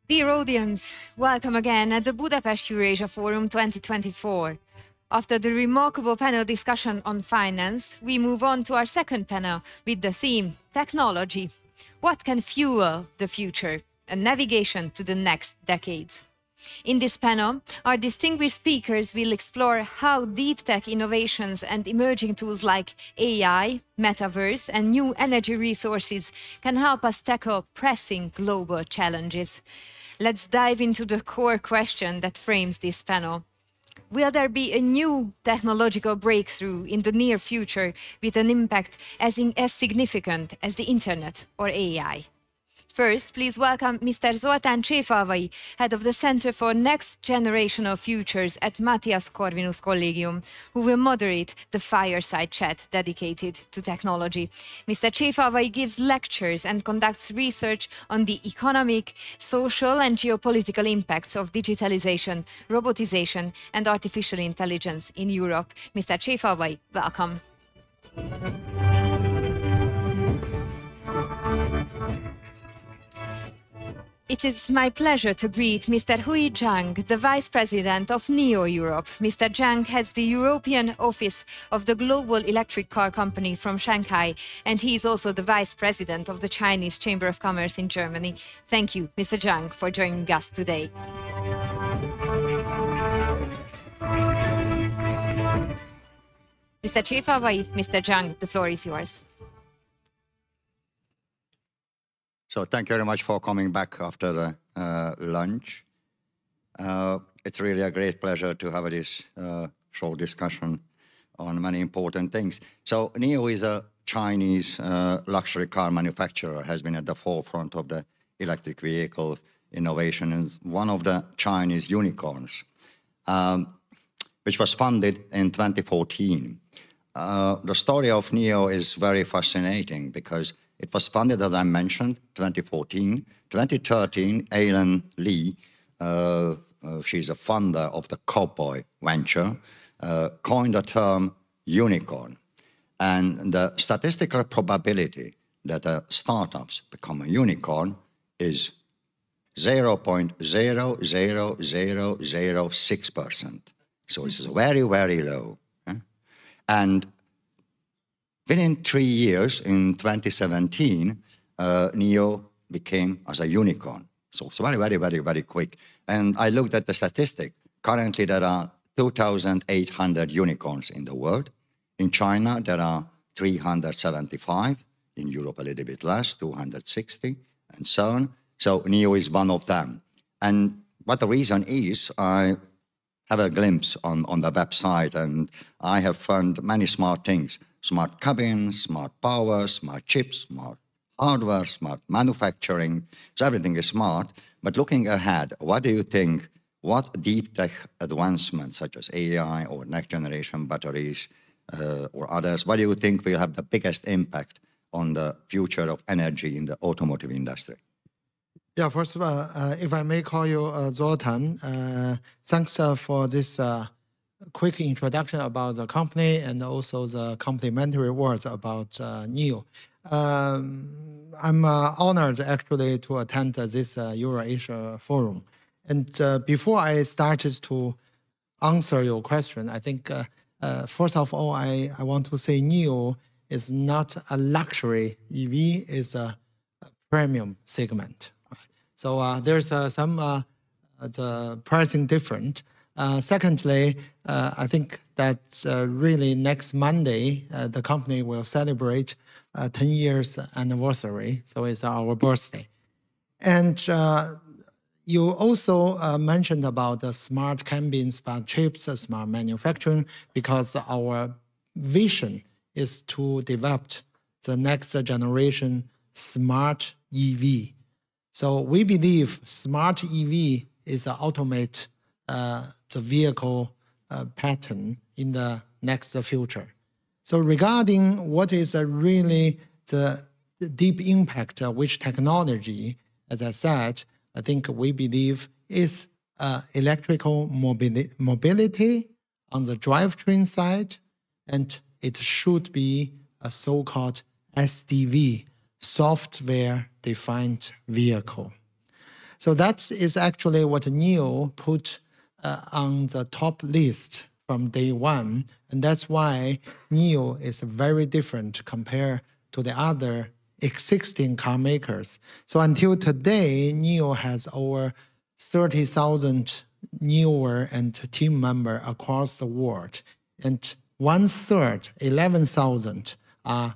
Dear audience, welcome again at the Budapest Eurasia Forum 2024. After the remarkable panel discussion on finance, we move on to our second panel with the theme, Technology. What can fuel the future? A navigation to the next decades. In this panel, our distinguished speakers will explore how deep tech innovations and emerging tools like AI, metaverse, and new energy resources can help us tackle pressing global challenges. Let's dive into the core question that frames this panel. Will there be a new technological breakthrough in the near future with an impact as significant as the internet or AI? First, please welcome Mr. Zoltán CSÉFALVAY, head of the Center for Next Generational Futures at Mathias Corvinus Collegium, who will moderate the Fireside chat dedicated to technology. Mr. CSÉFALVAY gives lectures and conducts research on the economic, social, and geopolitical impacts of digitalization, robotization, and artificial intelligence in Europe. Mr. CSÉFALVAY, welcome. It is my pleasure to greet Mr. ZHANG, the Vice President of NEO Europe. Mr. ZHANG heads the European office of the global electric car company from Shanghai, and he is also the Vice President of the Chinese Chamber of Commerce in Germany. Thank you, Mr. ZHANG, for joining us today. Mr. CSÉFALVAY, Mr. ZHANG, the floor is yours. So thank you very much for coming back after the lunch. It's really a great pleasure to have this short discussion on many important things. So NEO is a Chinese luxury car manufacturer, has been at the forefront of the electric vehicle innovation, and one of the Chinese unicorns, which was founded in 2014. The story of NEO is very fascinating because it was founded, as I mentioned, 2014. 2013, Aileen Lee, she's a founder of the Cowboy venture, coined the term unicorn. And the statistical probability that startups become a unicorn is 0.00006%. So it's very, very low. And within 3 years, in 2017, NEO became as a unicorn. So it's very, very, very, very quick. And I looked at the statistic. Currently, there are 2,800 unicorns in the world. In China, there are 375. In Europe, a little bit less, 260, and so on. So NEO is one of them. And what the reason is, I have a glimpse on the website, and I have found many smart things. Smart cabins, smart power, smart chips, smart hardware, smart manufacturing. So everything is smart. But looking ahead, what do you think, what deep tech advancements such as AI or next generation batteries or others, what do you think will have the biggest impact on the future of energy in the automotive industry? Yeah, first of all, if I may call you Zoltán, thanks for this quick introduction about the company and also the complimentary words about NEO. I'm honored actually to attend this Eurasia Forum. And before I started to answer your question, I think first of all, I want to say NEO is not a luxury EV, it's a premium segment. So there's some the pricing different. Secondly, I think that really next Monday, the company will celebrate 10 years anniversary. So it's our birthday. And you also mentioned about the smart cabins, smart chips, smart manufacturing, because our vision is to develop the next generation smart EV. So we believe smart EV is the ultimate the vehicle pattern in the next future. So regarding what is really the deep impact of which technology, as I said, I think we believe is electrical mobility on the drivetrain side, and it should be a so-called SDV, software-defined vehicle. So that is actually what NIO put on the top list from day one. And that's why NIO is very different compared to the other existing car makers. So until today, NIO has over 30,000 newer and team members across the world. And 1/3, 11,000, are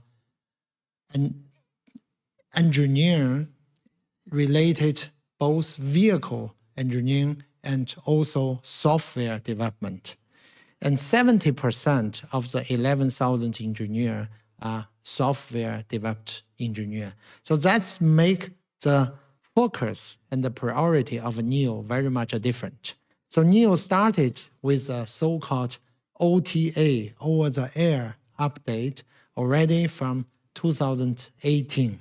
engineering related, both vehicle engineering and also software development. And 70% of the 11,000 engineers are software developed engineers. So that's make the focus and the priority of NIO very much different. So NIO started with a so-called OTA, over-the-air update, already from 2018.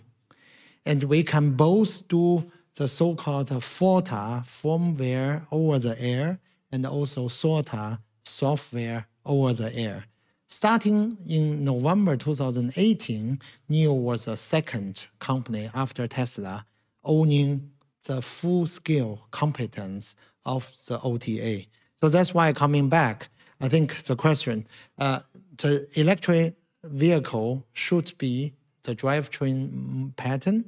And we can both do the so-called FOTA, firmware over-the-air, and also SOTA, software over-the-air. Starting in November 2018, NIO was the second company after Tesla owning the full-scale competence of the OTA. So that's why coming back, I think the question, the electric vehicle should be the drivetrain pattern,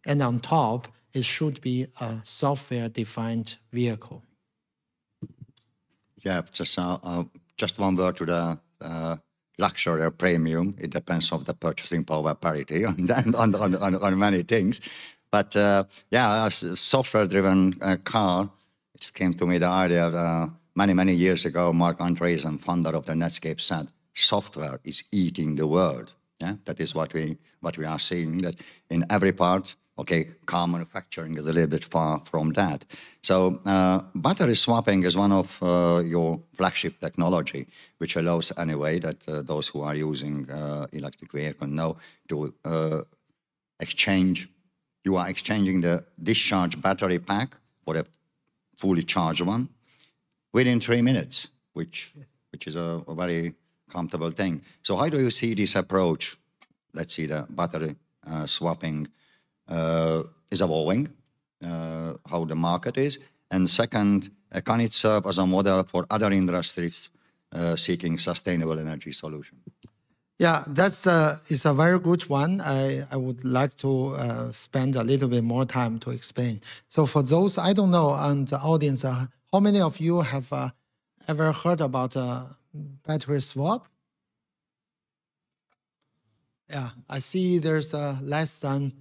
and on top, it should be a software-defined vehicle. Yeah, just one word to the luxury or premium. It depends on the purchasing power parity on many things. But yeah, a software-driven car, it came to me the idea many years ago. Mark Andreessen, founder of the Netscape, said, "Software is eating the world." Yeah, that is what we are seeing. That in every part. Okay, car manufacturing is a little bit far from that. So battery swapping is one of your flagship technology, which allows anyway that those who are using electric vehicle know to exchange. You are exchanging the discharge battery pack for a fully charged one within 3 minutes, which is a very comfortable thing. So how do you see this approach? Let's see the battery swapping is evolving, how the market is. And second, can it serve as a model for other industries seeking sustainable energy solution? Yeah, that's is a very good one. I would like to spend a little bit more time to explain. So for those, I don't know, and the audience, how many of you have ever heard about battery swap? Yeah, I see there's less than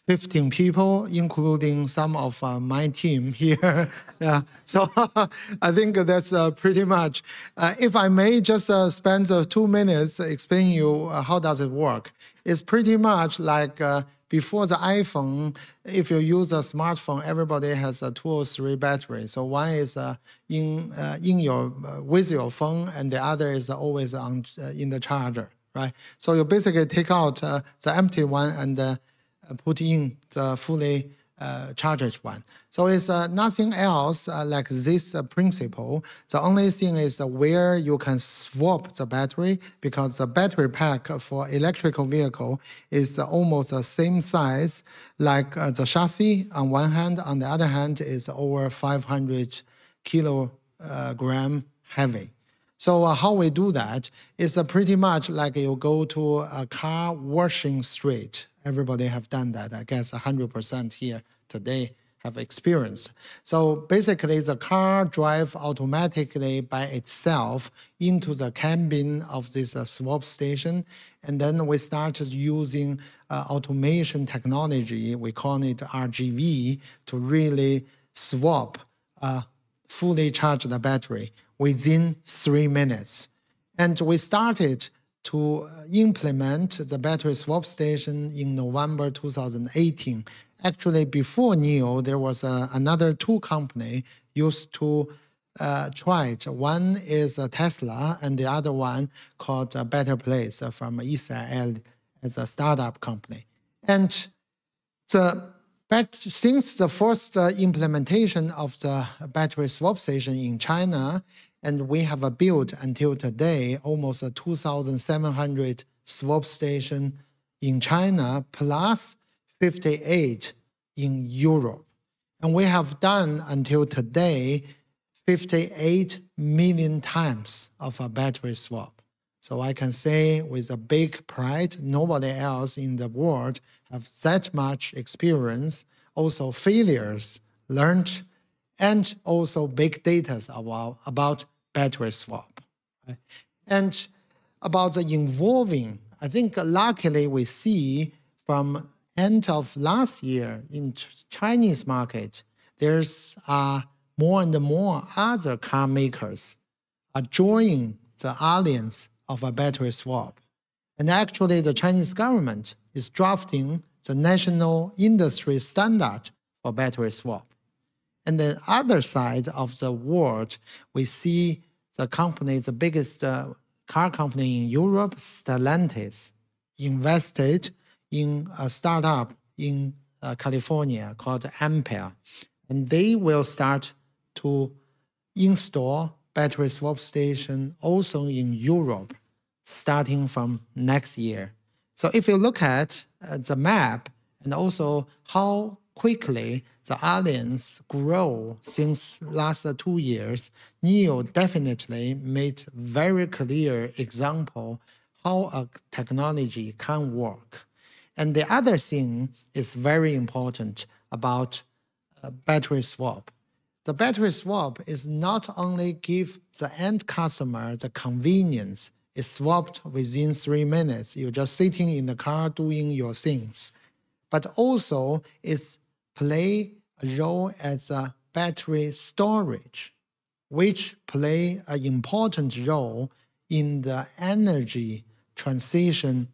15 people, including some of my team here. Yeah, so I think that's pretty much. If I may just spend 2 minutes explaining you how does it work. It's pretty much like before the iPhone, if you use a smartphone, everybody has 2 or 3 batteries. So one is with your phone, and the other is always on in the charger, right? So you basically take out the empty one and put in the fully charged one. So it's nothing else like this principle. The only thing is where you can swap the battery, because the battery pack for electrical vehicle is almost the same size like the chassis on one hand. On the other hand, is over 500 kilogram heavy. So how we do that is pretty much like you go to a car washing street. Everybody have done that. I guess 100% here today have experienced. So basically, the car drives automatically by itself into the cabin of this swap station. And then we started using automation technology. We call it RGV to really swap fully charged battery within 3 minutes. And we started to implement the battery swap station in November 2018. Actually, before NIO, there was another 2 companies used to try it. One is Tesla, and the other one called Better Place from Israel as a startup company. And since the first implementation of the battery swap station in China, and we have built until today almost 2,700 swap stations in China, plus 58 in Europe. And we have done until today 58 million times of a battery swap. So I can say with a big pride, nobody else in the world have that much experience, also failures learned, and also big data about battery swap. And about the involving, I think luckily we see from end of last year in Chinese market, there's more and more other car makers are joining the alliance of a battery swap. And actually the Chinese government is drafting the national industry standard for battery swap. And the other side of the world, we see the company, the biggest car company in Europe, Stellantis, invested in a startup in California called Ampere. And they will start to install battery swap station also in Europe, starting from next year. So if you look at the map and also how quickly the alliance grow since last 2 years, NIO definitely made very clear example how a technology can work. And the other thing is very important about battery swap. The battery swap is not only give the end customer the convenience, it's swapped within 3 minutes. You're just sitting in the car doing your things. But also it's play a role as a battery storage, which play an important role in the energy transition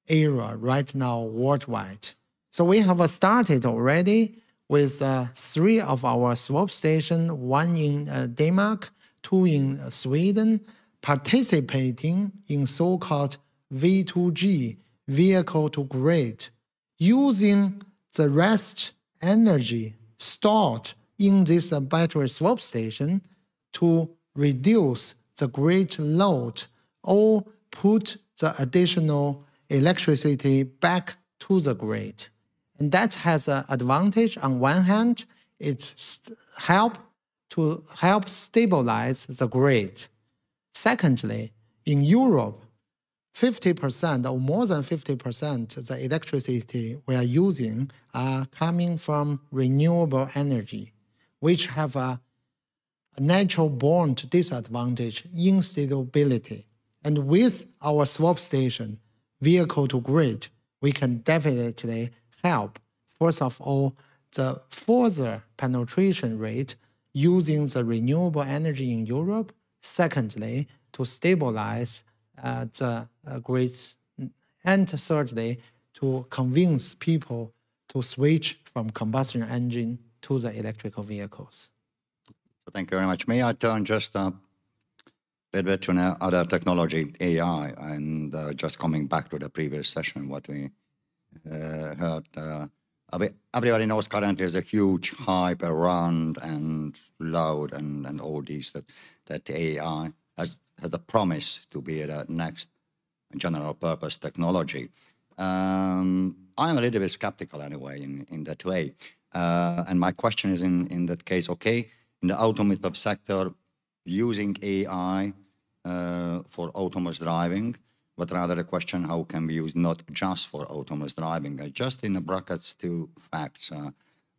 era right now worldwide. So we have started already with 3 of our swap stations, 1 in Denmark, 2 in Sweden, participating in so-called V2G, vehicle to grid, using the rest energy stored in this battery swap station to reduce the grid load or put the additional electricity back to the grid. And that has an advantage. On one hand, it helps stabilize the grid. Secondly, in Europe, 50% or more than 50% of the electricity we are using are coming from renewable energy, which have a natural-born disadvantage, instability. And with our swap station, vehicle to grid, we can definitely help, first of all, the further penetration rate using the renewable energy in Europe. Secondly, to stabilize the grids. And thirdly, to convince people to switch from combustion engine to the electrical vehicles. Thank you very much. May I turn just a little bit to another technology, AI, and just coming back to the previous session, what we heard. Everybody knows currently there's a huge hype around and loud and all these that AI has the promise to be the next general purpose technology. I'm a little bit skeptical anyway in that way. And my question is in that case, okay, in the automotive sector, using AI for autonomous driving, but rather a question, how can we use not just for autonomous driving? Just in the brackets, 2 facts.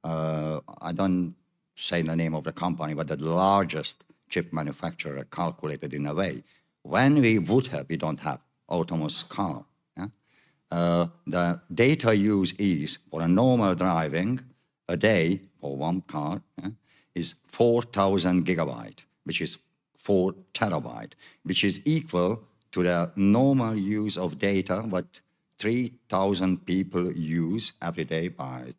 I don't say the name of the company, but the largest chip manufacturer calculated in a way. When we don't have autonomous car, the data use is, for a normal driving, a day for 1 car, is 4,000 gigabyte, which is 4 terabyte, which is equal to the normal use of data what 3,000 people use every day by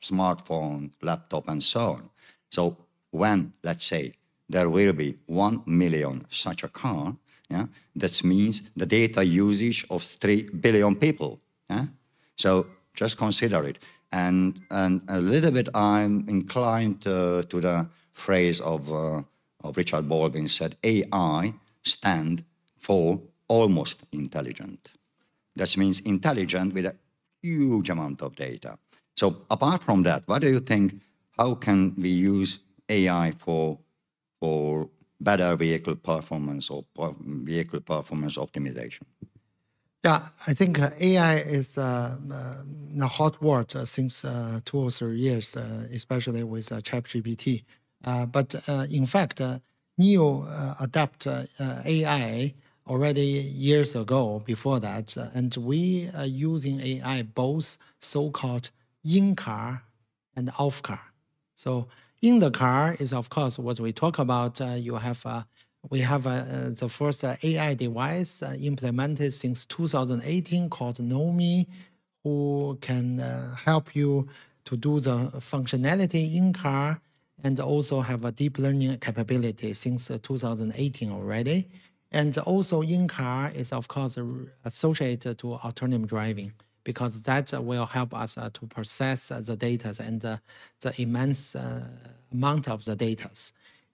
smartphone, laptop, and so on. So when, let's say, there will be 1 million such a car, that means the data usage of 3 billion people. So just consider it. And a little bit I'm inclined to the phrase of Richard Baldwin said, AI stand for almost intelligent. That means intelligent with a huge amount of data. So apart from that, what do you think, how can we use AI for better vehicle performance or vehicle performance optimization? Yeah, I think AI is a hot word since 2 or 3 years, especially with ChatGPT. But in fact, NEO adapt AI already years ago before that, and we are using AI both so-called in-car and off-car. So in the car is, of course, what we talk about. We have the first AI device implemented since 2018 called NoMi, who can help you to do the functionality in car and also have a deep learning capability since 2018 already. And also in car is, of course, associated to autonomous driving, because that will help us to process the data and the immense amount of the data.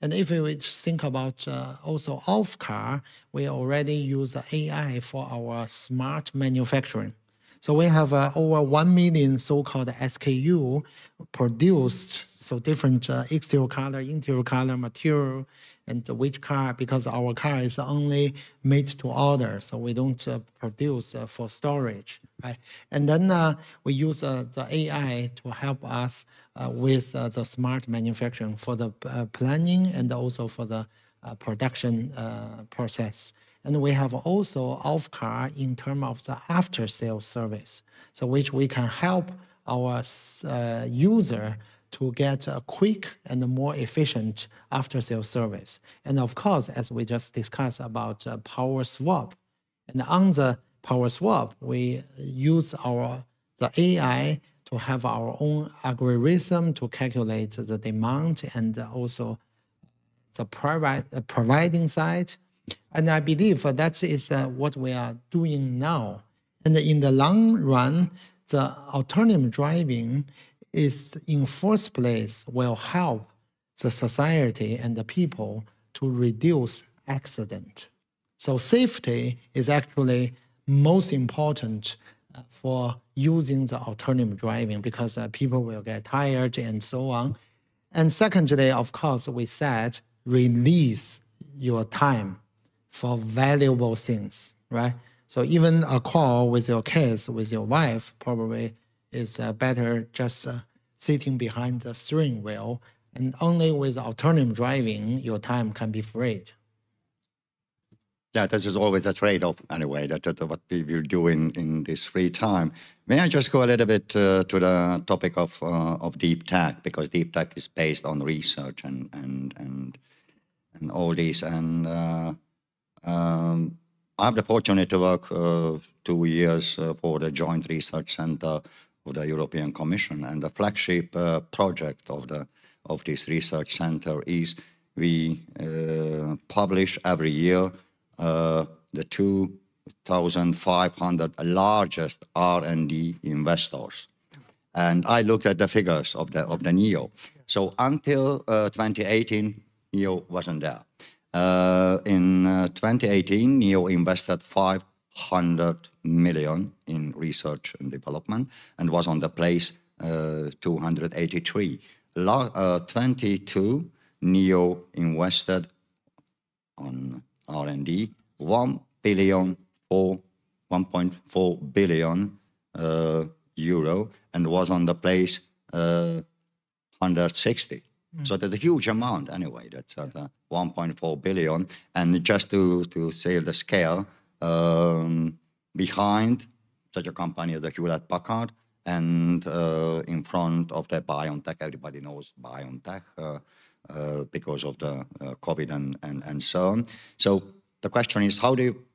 And if we think about also off-car, we already use AI for our smart manufacturing. So we have over 1 million so-called SKU produced, so different exterior color, interior color, material, and which car, because our car is only made to order, so we don't produce for storage, right? And then we use the AI to help us with the smart manufacturing for the planning and also for the production process. And we have also off-car in terms of the after-sales service, so which we can help our user to get a quick and more efficient after-sales service. And of course, as we just discussed about power swap, and on the power swap, we use the AI to have our own algorithm to calculate the demand and also the providing side. And I believe that is what we are doing now. And in the long run, the autonomous driving is in first place will help the society and the people to reduce accident. So safety is actually most important for using the autonomous driving, because people will get tired and so on. And secondly, of course, we said release your time for valuable things, right? So even a call with your kids, with your wife, probably is better just sitting behind the steering wheel. And only with autonomous driving, your time can be freed. Yeah, this is always a trade-off anyway, that's what we will do in this free time. May I just go a little bit to the topic of deep tech, because deep tech is based on research and all these. And I have the fortune to work 2 years for the Joint Research Center of the European Commission, and the flagship project of this research center is we publish every year the 2,500 largest R&D investors. And I looked at the figures of the NEO. So until 2018, NEO wasn't there. In 2018, NEO invested 500 million in research and development and was on the place 283. 22, NEO invested on R&D 1.4 billion euro and was on the place 160. So that's a huge amount anyway. That's 1.4 billion. And just to say the scale, behind such a company as the Hewlett-Packard and in front of the BioNTech, everybody knows BioNTech because of the COVID and so on. So the question is, how do you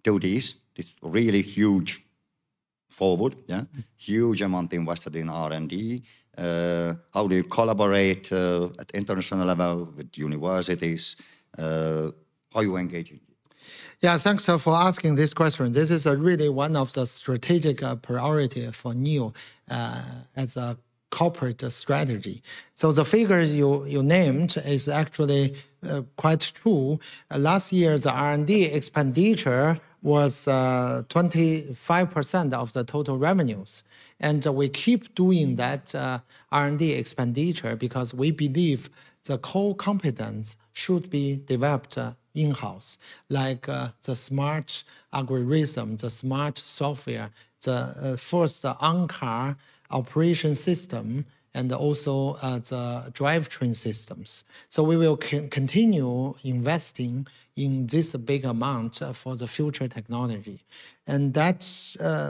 do this? This really huge forward, yeah? Huge amount invested in R&D. How do you collaborate at international level with universities? How you engage in it? Yeah, thanks for asking this question. This is really one of the strategic priority for NEO as a corporate strategy. So the figures you named is actually quite true. Last year, the R&D expenditure was 25% of the total revenues. And we keep doing that R&D expenditure because we believe the core competence should be developed in-house, like the smart algorithm, the smart software, the first on-car operation system, and also the drivetrain systems. So we will continue investing in this big amount for the future technology. And that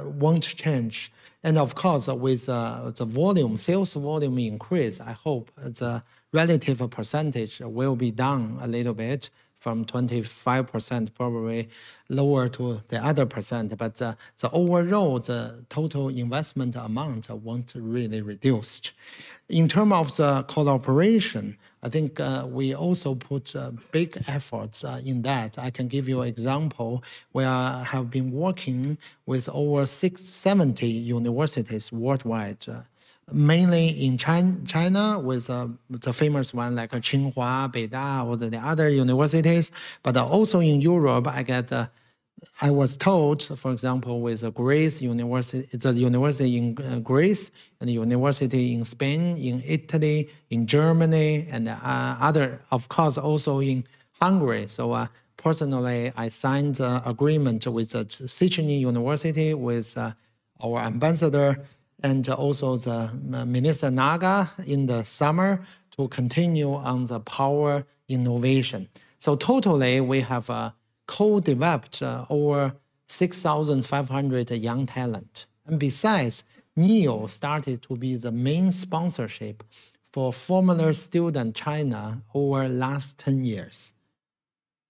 won't change. And of course, with the volume, sales volume increase, I hope the relative percentage will be down a little bit from 25% probably lower to the other percent. But the overall, the total investment amount won't really reduce. In terms of the collaboration, I think we also put big efforts in that. I can give you an example where I have been working with over 670 universities worldwide, mainly in China with the famous one like Tsinghua, Beida, or the other universities, but also in Europe, I was told, for example, with Greece University, the university in Greece, and the university in Spain, in Italy, in Germany, and other, of course, also in Hungary. So personally, I signed an agreement with the ZHANG University, with our ambassador, and also the Minister Naga in the summer to continue on the power innovation. So totally, we have co-developed over 6,500 young talent. And besides, NEO started to be the main sponsorship for Formula Student China over last 10 years.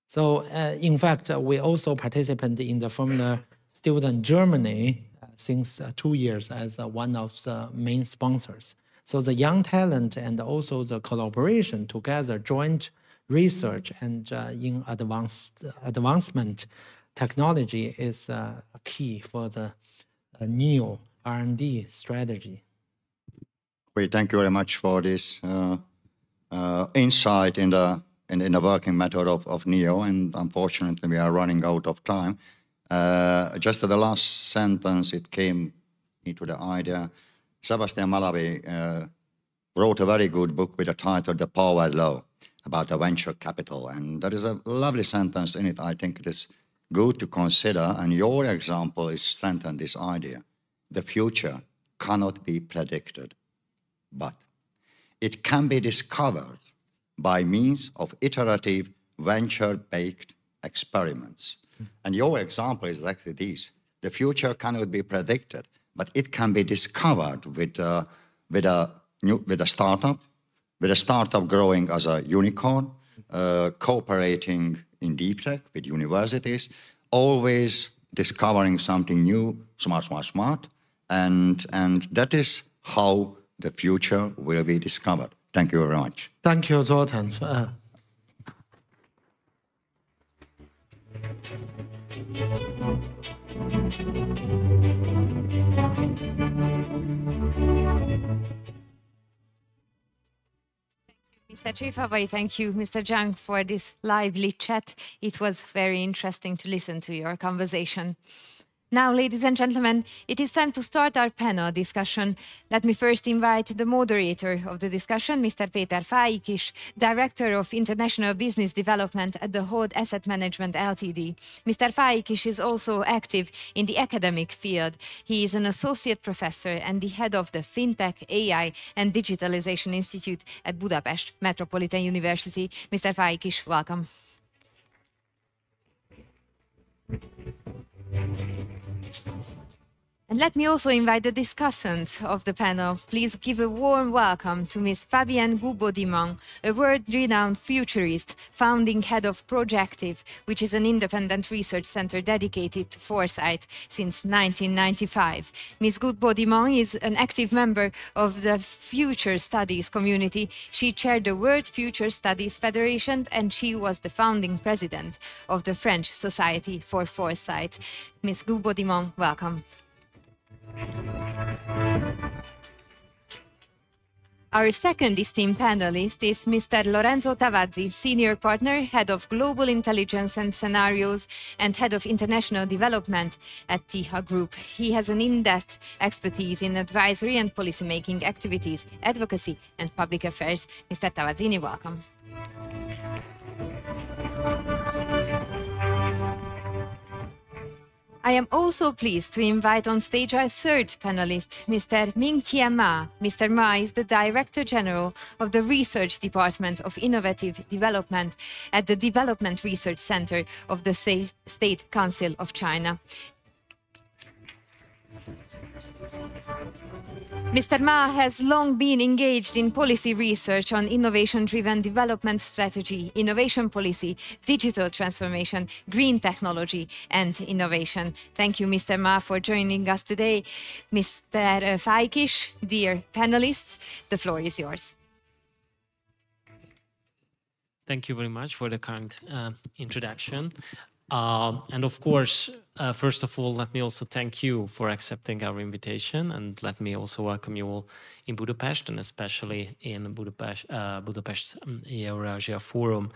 So in fact, we also participate in the Formula Student Germany since 2 years as one of the main sponsors. So the young talent and also the collaboration together, joint research and in advancement technology is key for the NEO R&D strategy. We thank you very much for this insight in the working method of NEO, and unfortunately we are running out of time. Just at the last sentence, it came into the idea. Sebastian Malaby wrote a very good book with the title The Power Law, about the venture capital. And there is a lovely sentence in it. I think it is good to consider, and your example is strengthened this idea. The future cannot be predicted, but it can be discovered by means of iterative venture-based experiments. And your example is actually this. The future cannot be predicted, but it can be discovered with a startup, with a startup growing as a unicorn, cooperating in deep tech with universities, always discovering something new, smart, and that is how the future will be discovered. Thank you very much. Thank you, Zoltán. Mr. CSÉFALVAY, thank you, Mr. ZHANG, for this lively chat. It was very interesting to listen to your conversation. Now, ladies and gentlemen, it is time to start our panel discussion. Let me first invite the moderator of the discussion, Mr. Péter Fájkis, Director of International Business Development at the Hold Asset Management Ltd. Mr. Fájkis is also active in the academic field. He is an associate professor and the head of the FinTech, AI and Digitalization Institute at Budapest Metropolitan University. Mr. Fájkis, welcome. And let me also invite the discussants of the panel. Please give a warm welcome to Ms. Fabienne Goubaudy-Mang, a world-renowned futurist, founding head of Projective, which is an independent research center dedicated to foresight since 1995. Ms. Goubaudy-Mang is an active member of the Future Studies community. She chaired the World Future Studies Federation, and she was the founding president of the French Society for Foresight. Ms. Goubaudy-Mang, welcome. Our second esteemed panelist is Mr. Lorenzo Tavazzi, Senior Partner, Head of Global Intelligence and Scenarios, and Head of International Development at TIHA Group. He has an in-depth expertise in advisory and policymaking activities, advocacy, and public affairs. Mr. Tavazzini, welcome. I am also pleased to invite on stage our third panelist, Mr. Ming-Tie Ma. Mr. Ma is the Director General of the Research Department of Innovative Development at the Development Research Center of the State Council of China. Mr. Ma has long been engaged in policy research on innovation-driven development strategy, innovation policy, digital transformation, green technology, and innovation. Thank you, Mr. Ma, for joining us today. Mr. Fajkish, dear panelists, the floor is yours. Thank you very much for the kind introduction. And of course, first of all, let me also thank you for accepting our invitation, and let me also welcome you all in Budapest, and especially in Budapest Eurasia Forum.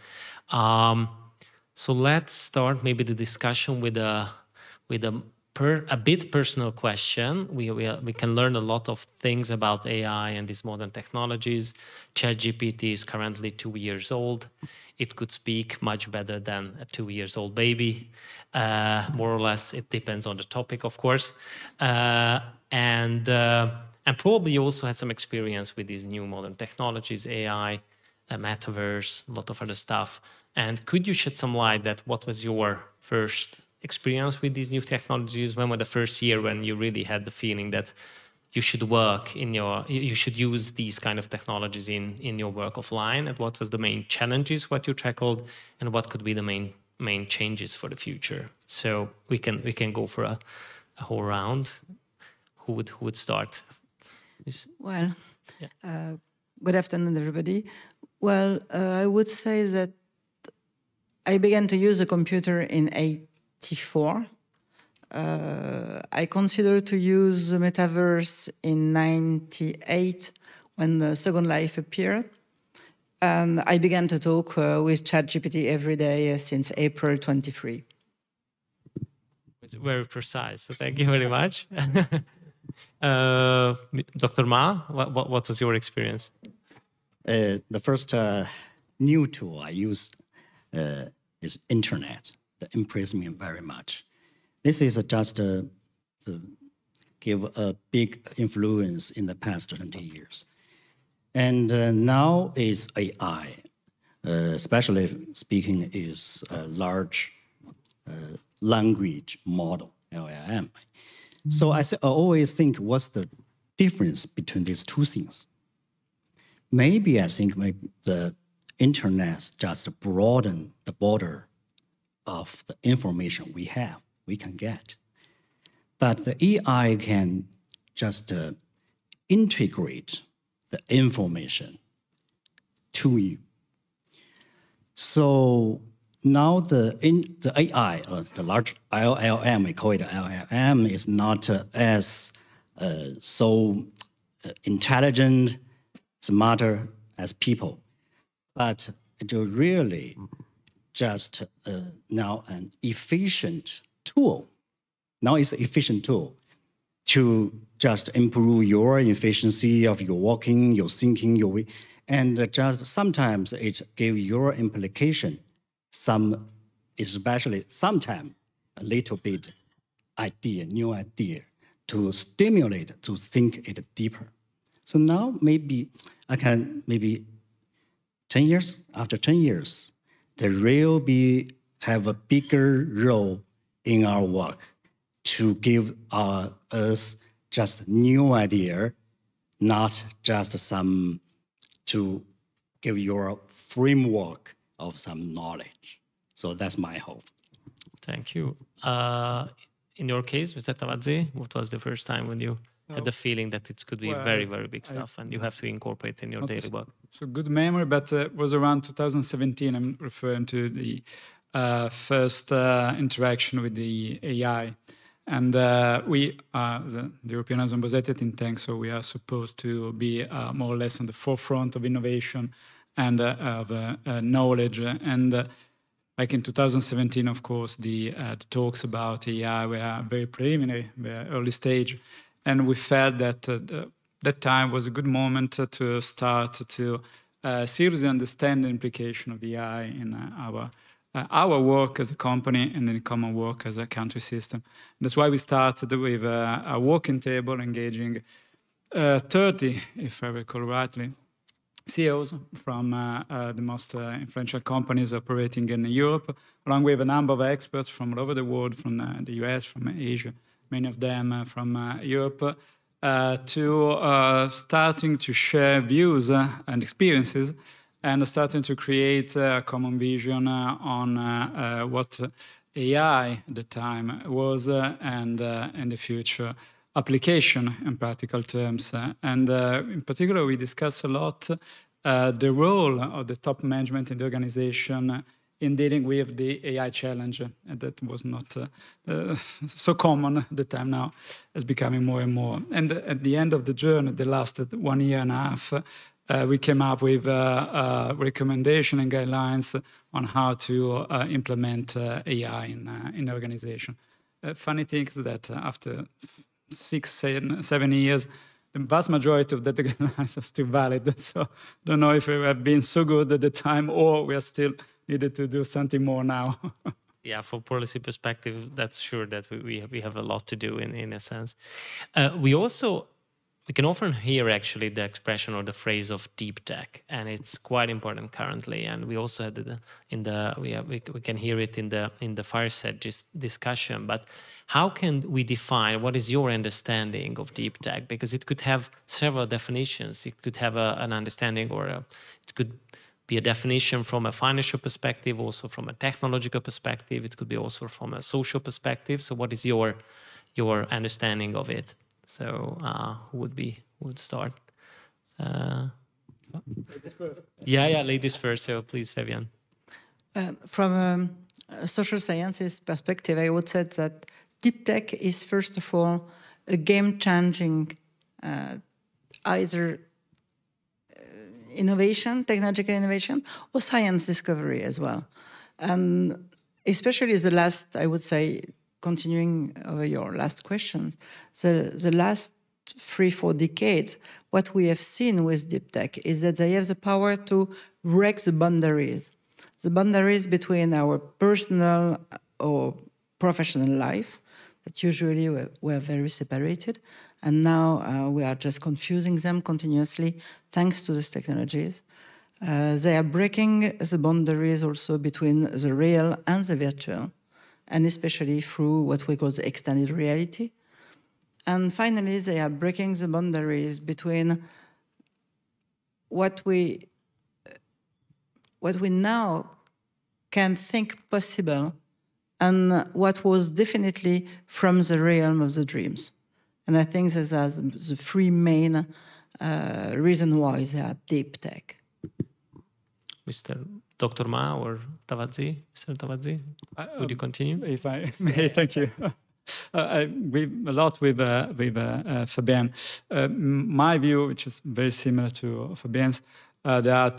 So let's start maybe the discussion with a bit personal question. We can learn a lot of things about AI and these modern technologies. ChatGPT is currently 2 years old. It could speak much better than a 2-year-old baby, more or less. It depends on the topic, of course. And probably you also had some experience with these new modern technologies, AI, metaverse, a lot of other stuff. And could you shed some light that what was your first experience with these new technologies? When was the first year when you really had the feeling that you should you should use these kind of technologies in your work offline? And what was the main challenges what you tackled, and what could be the main changes for the future? So we can go for a whole round. Who would start? Well, yeah. Good afternoon, everybody. Well, I would say that I began to use a computer in '84. I consider to use the metaverse in '98 when the Second Life appeared. And I began to talk with ChatGPT every day since April 23. Very precise, so thank you very much. Dr. Ma, what was your experience? The first new tool I used is internet. That impressed me very much. This is just to give a big influence in the past 20 years. And now is AI, especially speaking is a large language model, LLM. So I always think, what's the difference between these two things? Maybe I think the internet just broaden the border of the information we can get. But the AI can just integrate the information to you. So now the AI, the large LLM, we call it LLM, is not as so intelligent, smarter as people, but it will really just now an efficient tool. Now it's an efficient tool to just improve your efficiency of your working, your thinking, your way. And just sometimes it gives your implication some, especially sometimes a little bit new idea to stimulate, to think it deeper. So now maybe I can, maybe 10 years, after 10 years, there will have a bigger role in our work to give us just new idea, not just some, to give your framework of some knowledge. So that's my hope. Thank you. In your case, Mr. Tavazzi, what was the first time when you had the feeling that it could be very, very big stuff and you have to incorporate in your daily work? So good memory, but it was around 2017. I'm referring to the first interaction with the AI. And we are the European Ambassador think tank, so we are supposed to be more or less on the forefront of innovation and of knowledge. And like in 2017, of course, the talks about AI were very preliminary, very early stage. And we felt that that time was a good moment to start to seriously understand the implication of AI in our work as a company and in common work as a country system. And that's why we started with a working table engaging 30, if I recall rightly, CEOs from the most influential companies operating in Europe, along with a number of experts from all over the world, from the US, from Asia, many of them from Europe, to starting to share views and experiences and starting to create a common vision on what AI at the time was and in the future application in practical terms. And in particular, we discussed a lot the role of the top management in the organization in dealing with the AI challenge. And that was not so common at the time. Now it's becoming more and more. And at the end of the journey, the last 1 year and a half, we came up with recommendation and guidelines on how to implement AI in the organization. Funny thing is that after 6, 7 years, the vast majority of the guidelines are still valid. So I don't know if we have been so good at the time or we are still needed to do something more now. Yeah, from policy perspective, that's sure that we have a lot to do in a sense. We can often hear actually the expression or the phrase of deep tech, and it's quite important currently. And we also had we can hear it in the Fireside discussion. But how can we define what is your understanding of deep tech? Because it could have several definitions. It could have an understanding, or it could be a definition from a financial perspective, also from a technological perspective. It could be also from a social perspective. So, what is your understanding of it? So who would start? Ladies first. Yeah, ladies first. So please, Fabian. From a social sciences perspective, I would say that deep tech is first of all a game-changing either innovation, technological innovation, or science discovery as well. And especially the last, I would say, continuing over your last questions, the last 3-4 decades, what we have seen with deep tech is that they have the power to break the boundaries between our personal or professional life that usually were very separated. And now we are just confusing them continuously thanks to these technologies. They are breaking the boundaries also between the real and the virtual, and especially through what we call the extended reality. And finally, they are breaking the boundaries between what we now can think possible and what was definitely from the realm of the dreams. And I think these are the 3 main reasons why they are deep tech. Mr. Dr. Ma or Tavadzi? Mr. Tavadzi, would you continue? If I may, thank you. I agree a lot with Fabien. My view, which is very similar to Fabien's, there are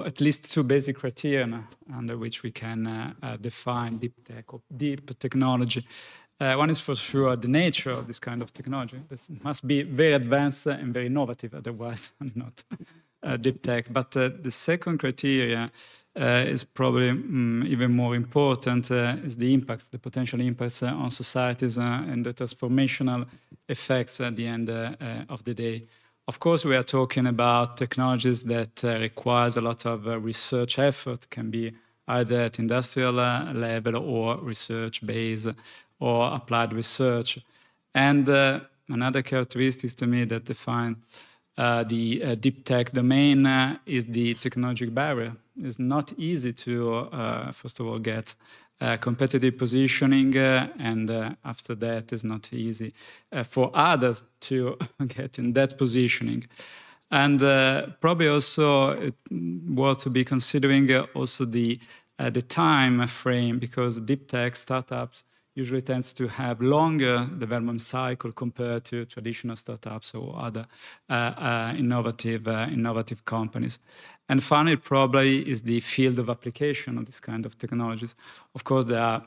at least two basic criteria under which we can define deep tech or deep technology. One is for sure the nature of this kind of technology. This must be very advanced and very innovative, otherwise not deep tech. But the second criteria is probably even more important, is the impacts, the potential impacts on societies and the transformational effects at the end of the day. Of course, we are talking about technologies that requires a lot of research effort, can be either at industrial level or research-based or applied research. And another characteristic to me that define the deep tech domain is the technological barrier. It's not easy to, first of all, get competitive positioning, and after that, it's not easy for others to get in that positioning. And probably also it was to be considering also the time frame, because deep tech startups usually tends to have longer development cycle compared to traditional startups or other innovative companies. And finally, probably is the field of application of this kind of technologies. Of course, there are,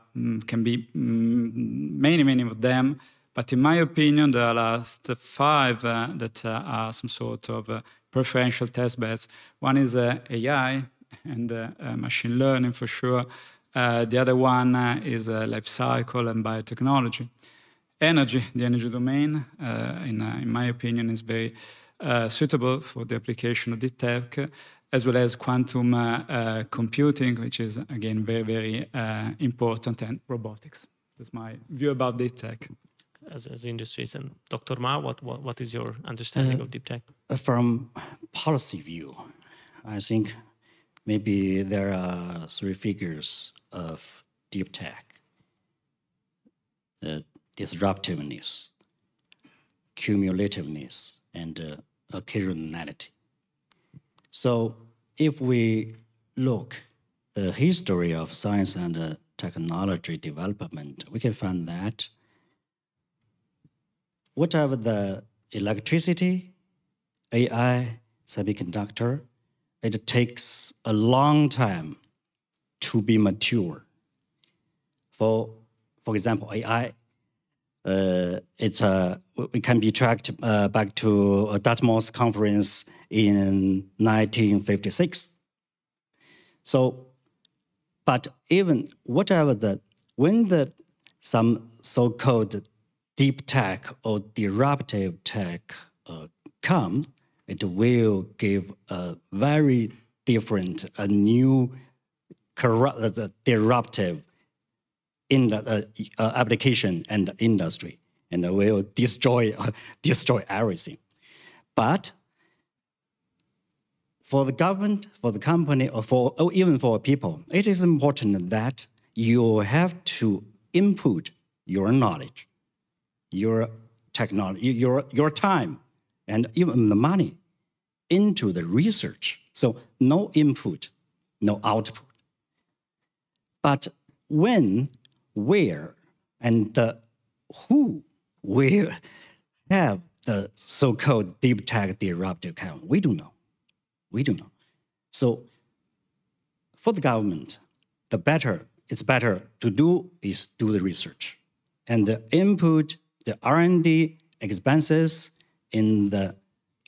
can be many of them, but in my opinion, the last 5 that are some sort of preferential test beds. One is AI and machine learning for sure. The other one is life cycle and biotechnology. Energy, the energy domain, in my opinion, is very suitable for the application of deep tech, as well as quantum computing, which is, again, very important, and robotics. That's my view about deep tech. As industries. And Dr. Ma, what is your understanding of deep tech? From policy view, I think maybe there are 3 figures of deep tech: the disruptiveness, cumulativeness, and occasionality. So if we look the history of science and technology development, we can find that whatever the electricity, AI, semiconductor, it takes a long time to be mature. For example, AI, it can be tracked back to a Dartmouth conference in 1956. So, but even whatever when some so-called deep tech or disruptive tech comes, it will give a very different, a new disruptive in the application and industry, and will destroy everything. But for the government, for the company, or even for people, it is important that you have to input your knowledge, your technology, your time, and even the money into the research. So no input, no output. But when, where, and who will have the so-called deep tech disruptive kind, we don't know. We don't know. So for the government, it's better to do is do the research and the input the R&D expenses in the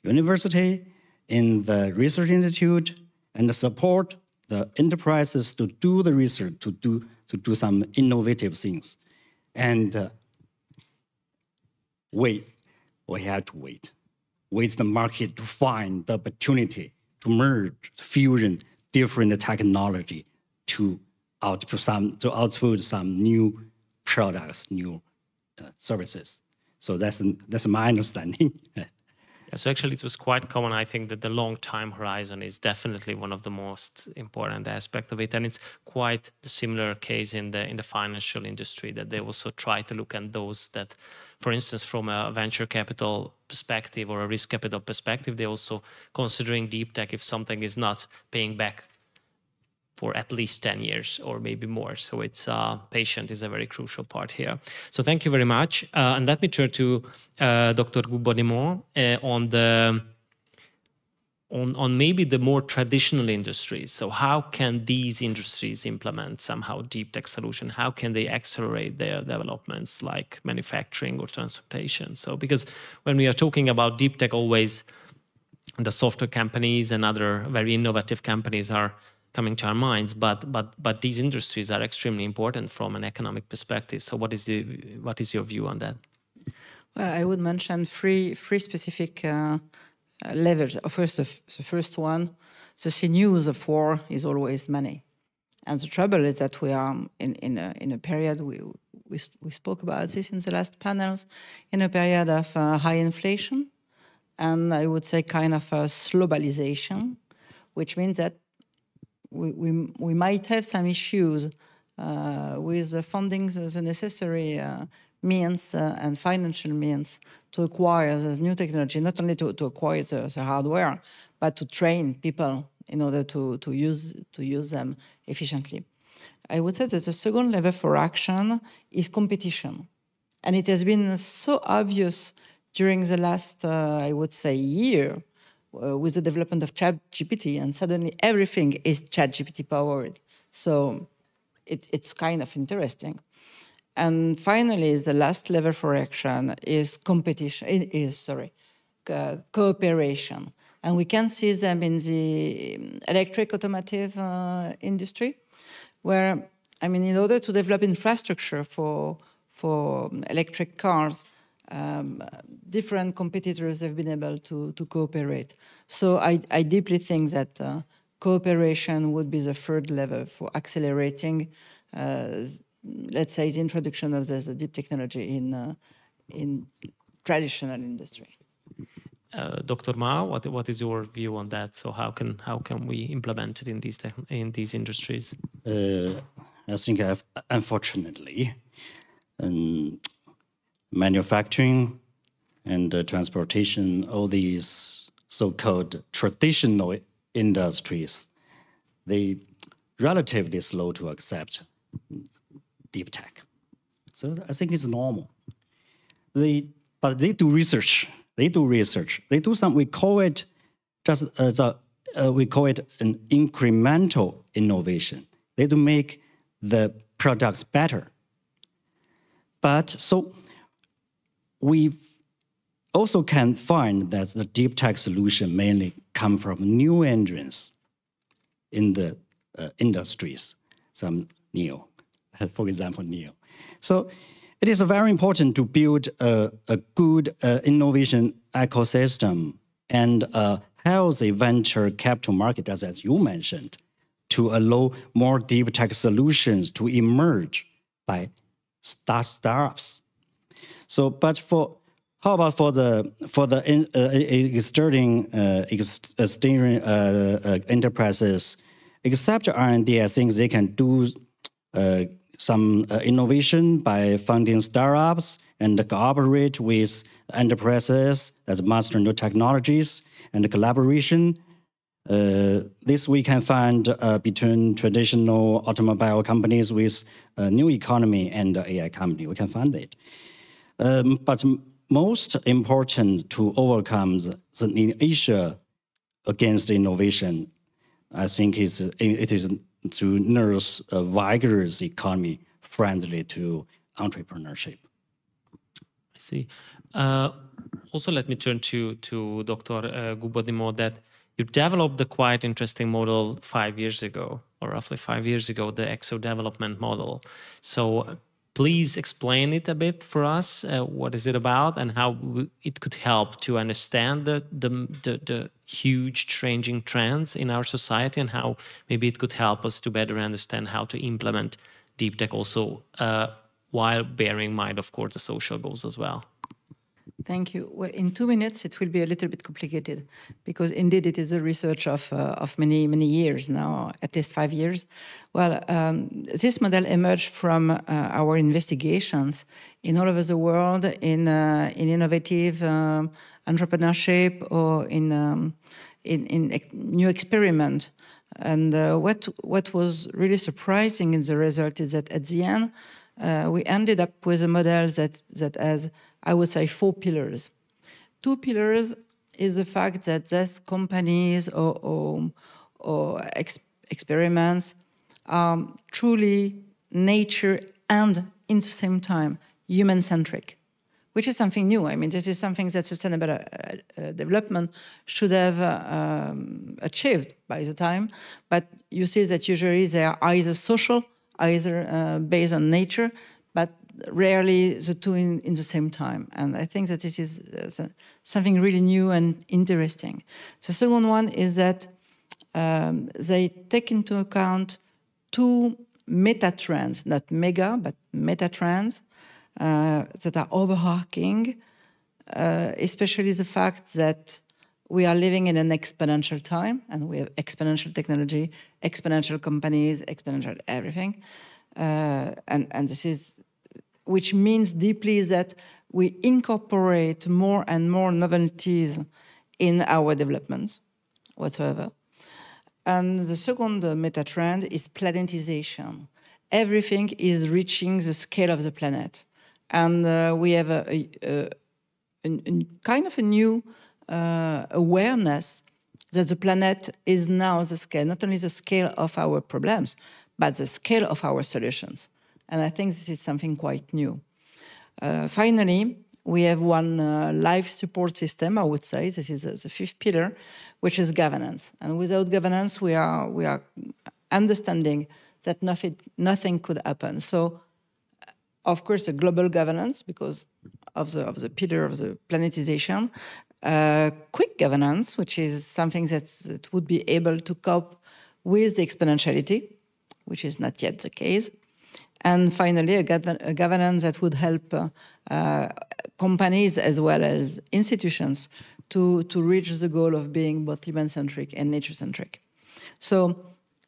university, in the research institute, and support the enterprises to do the research, to do some innovative things. And we have to wait the market to find the opportunity to merge, fusion different technology to output some new products, new services. So that's my understanding. Yeah, so actually it was quite common. I think that the long time horizon is definitely one of the most important aspects of it. And it's quite the similar case in the financial industry, that they also try to look at those that, for instance, from a venture capital perspective or a risk capital perspective, they're also considering deep tech if something is not paying back for at least 10 years or maybe more. So it's patient is a very crucial part here. So thank you very much. And let me turn to Dr. Gouvernement on maybe the more traditional industries. So how can these industries implement somehow deep tech solution? How can they accelerate their developments like manufacturing or transportation? So because when we are talking about deep tech, always the software companies and other very innovative companies are coming to our minds, but these industries are extremely important from an economic perspective. So what is your view on that? Well, I would mention three specific levels. First, the first one, the sinews of war is always money, and the trouble is that we are in a period we spoke about this in the last panels, in a period of high inflation, and I would say kind of a globalization, which means that we might have some issues with funding the necessary means and financial means to acquire this new technology, not only to acquire the hardware, but to train people in order to use them efficiently. I would say that the second lever for action is competition. And it has been so obvious during the last, I would say, year with the development of ChatGPT, and suddenly everything is ChatGPT powered. So it's kind of interesting. And finally, the last lever for action is cooperation. And we can see them in the electric automotive industry, where, I mean, in order to develop infrastructure for electric cars, different competitors have been able to cooperate. So I deeply think that cooperation would be the third lever for accelerating, let's say, the introduction of the deep technology in traditional industry. Dr. Mao, what is your view on that? So how can we implement it in these industries? I think unfortunately, manufacturing and transportation, all these so-called traditional industries, they relatively slow to accept deep tech. So I think it's normal. But they do research. They do some. We call it we call it an incremental innovation. They do make the products better. But so we also can find that the deep tech solution mainly come from new entrants in the industries, some NEO, for example, NEO. So it is very important to build a good innovation ecosystem and a healthy venture capital market, as you mentioned, to allow more deep tech solutions to emerge by startups. So, but how about for the external enterprises, except R&D, I think they can do some innovation by funding startups and cooperate with enterprises that master new technologies and collaboration. This we can find between traditional automobile companies with new economy and AI company. We can find it. But most important to overcome the inertia against innovation, I think it is to nurse a vigorous economy friendly to entrepreneurship. I see. Also, let me turn to Dr. Gubodimo, that you developed a quite interesting model 5 years ago, or roughly 5 years ago, the EXO development model. So please explain it a bit for us. What is it about, and how it could help to understand the huge changing trends in our society, and how maybe it could help us to better understand how to implement deep tech also, while bearing in mind, of course, the social goals as well. Thank you. Well, in 2 minutes, it will be a little bit complicated, because indeed it is a research of many, many years now, at least 5 years. Well, this model emerged from our investigations in all over the world in innovative entrepreneurship or in new experiment. And what was really surprising in the result is that at the end, we ended up with a model that has, I would say, 4 pillars. 2 pillars is the fact that these companies or experiments are truly nature and, in the same time, human-centric, which is something new. I mean, this is something that sustainable development should have achieved by the time. But you see that usually they are either social, either based on nature, but rarely the two in the same time. And I think that this is something really new and interesting. The second one is that they take into account 2 meta trends, not mega, but meta trends that are overarching, especially the fact that we are living in an exponential time, and we have exponential technology, exponential companies, exponential everything. And this is, which means deeply that we incorporate more and more novelties in our development whatsoever. And the second meta trend is planetization. everything is reaching the scale of the planet. And we have a kind of a new awareness that the planet is now the scale, not only the scale of our problems, but the scale of our solutions. And I think this is something quite new. Finally, we have one life support system, I would say. This is the fifth pillar, which is governance. And without governance, we are understanding that nothing could happen. So, of course, the global governance, because of the pillar of the planetization, quick governance, which is something that would be able to cope with the exponentiality, which is not yet the case. And finally, a governance that would help companies as well as institutions to reach the goal of being both human-centric and nature-centric. So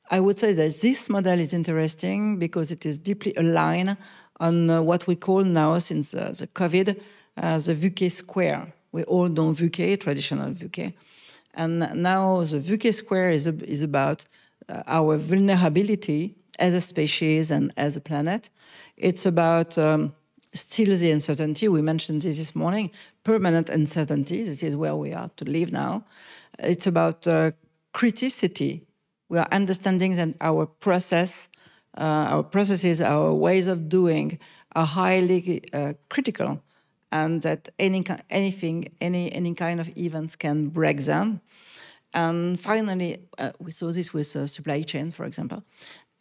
I would say that this model is interesting because it is deeply aligned on what we call now, since the COVID, the VUCA square. We all know VUCA, traditional VUCA. And now the VUCA square is about our vulnerability as a species and as a planet. It's about still the uncertainty. We mentioned this morning, permanent uncertainty. This is where we are to live now. It's about criticity. We are understanding that our processes, our ways of doing are highly critical, and that any kind of events can break them. And finally, we saw this with supply chain, for example.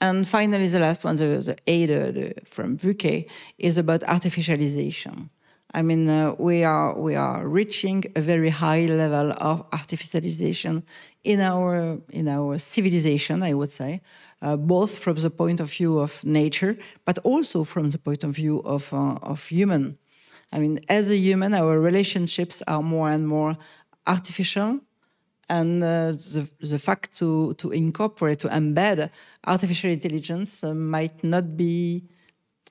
And finally, the last one, the A from VUCA, is about artificialization. I mean, we are reaching a very high level of artificialization in our civilization, I would say, both from the point of view of nature, but also from the point of view of human. I mean, as a human, our relationships are more and more artificial, and the fact to incorporate, to embed artificial intelligence might not be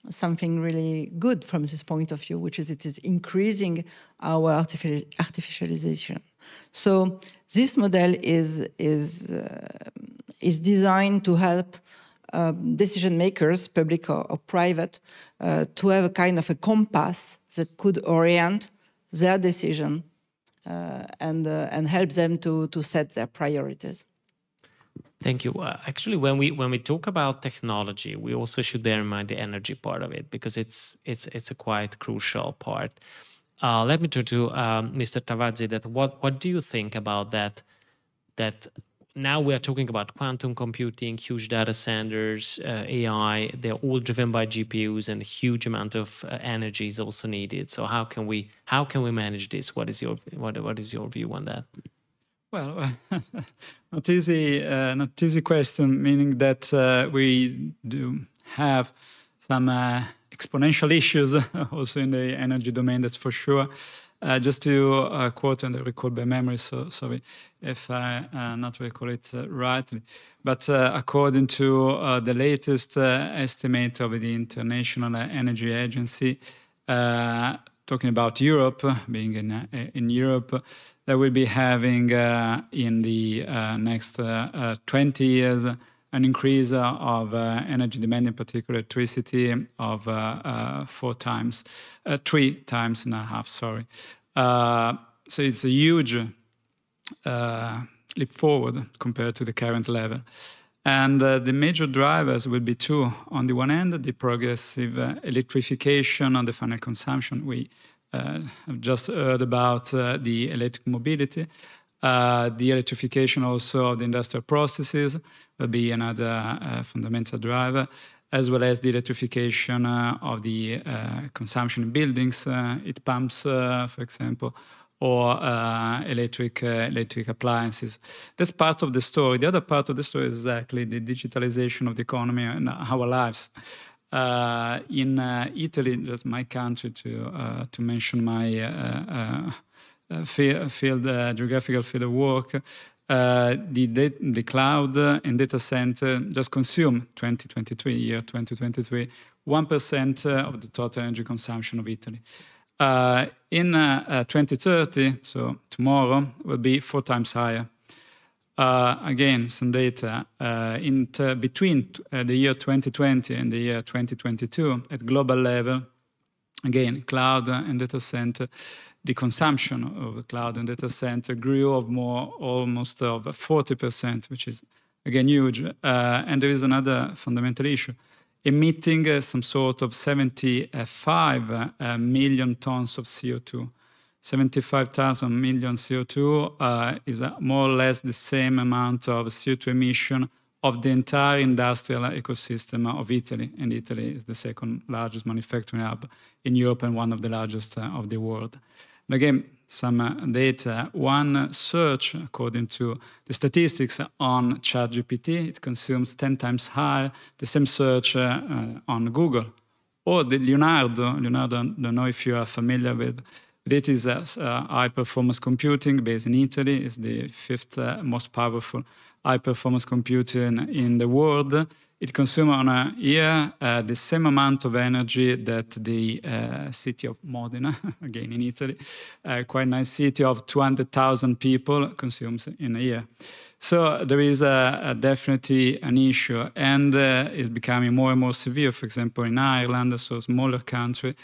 something really good from this point of view, which is it is increasing our artificialization. So this model is designed to help decision makers, public or private, to have a kind of a compass that could orient their decision and help them to set their priorities. Thank you. Actually, when we talk about technology, we also should bear in mind the energy part of it, because it's a quite crucial part. Let me turn to Mr. Tavazzi. That what do you think about that? That now we are talking about quantum computing, huge data centers, AI. They're all driven by GPUs, and a huge amount of energy is also needed. So how can we manage this? What is your view on that? Well, not easy question, meaning that we do have some exponential issues also in the energy domain, that's for sure. Just to quote, and I recall by memory, so sorry if I not recall it rightly, but according to the latest estimate of the International Energy Agency, talking about Europe, being in Europe, that will be having in the next 20 years an increase of energy demand, in particular electricity, of 3.5 times, sorry. So it's a huge leap forward compared to the current level. And the major drivers will be two. On the one hand, the progressive electrification on the final consumption. We have just heard about the electric mobility. The electrification also of the industrial processes will be another fundamental driver, as well as the electrification of the consumption in buildings, heat pumps, for example, or electric appliances. That's part of the story. The other part of the story is exactly the digitalization of the economy and our lives. In Italy, just my country, to mention my geographical field of work, the cloud and data center just consume 2023, 1% of the total energy consumption of Italy. In 2030, so tomorrow, will be 4 times higher. Again, some data between the year 2020 and the year 2022 at global level. Again, cloud and data center, the consumption of the cloud and data center grew of almost of 40%, which is again huge. And there is another fundamental issue. Emitting some sort of 75 million tons of CO2. 75,000 million CO2 is more or less the same amount of CO2 emission of the entire industrial ecosystem of Italy. And Italy is the second largest manufacturing hub in Europe and one of the largest of the world. And again, some data. One search, according to the statistics on ChatGPT, it consumes 10 times higher the same search on Google. Or the Leonardo, I don't know if you are familiar with it, is high-performance computing based in Italy. It's the fifth most powerful high-performance computer in the world. It consumes on a year the same amount of energy that the city of Modena, again in Italy, quite nice city of 200,000 people, consumes in a year. So there is definitely an issue, and it's becoming more and more severe. For example, in Ireland, so a smaller country,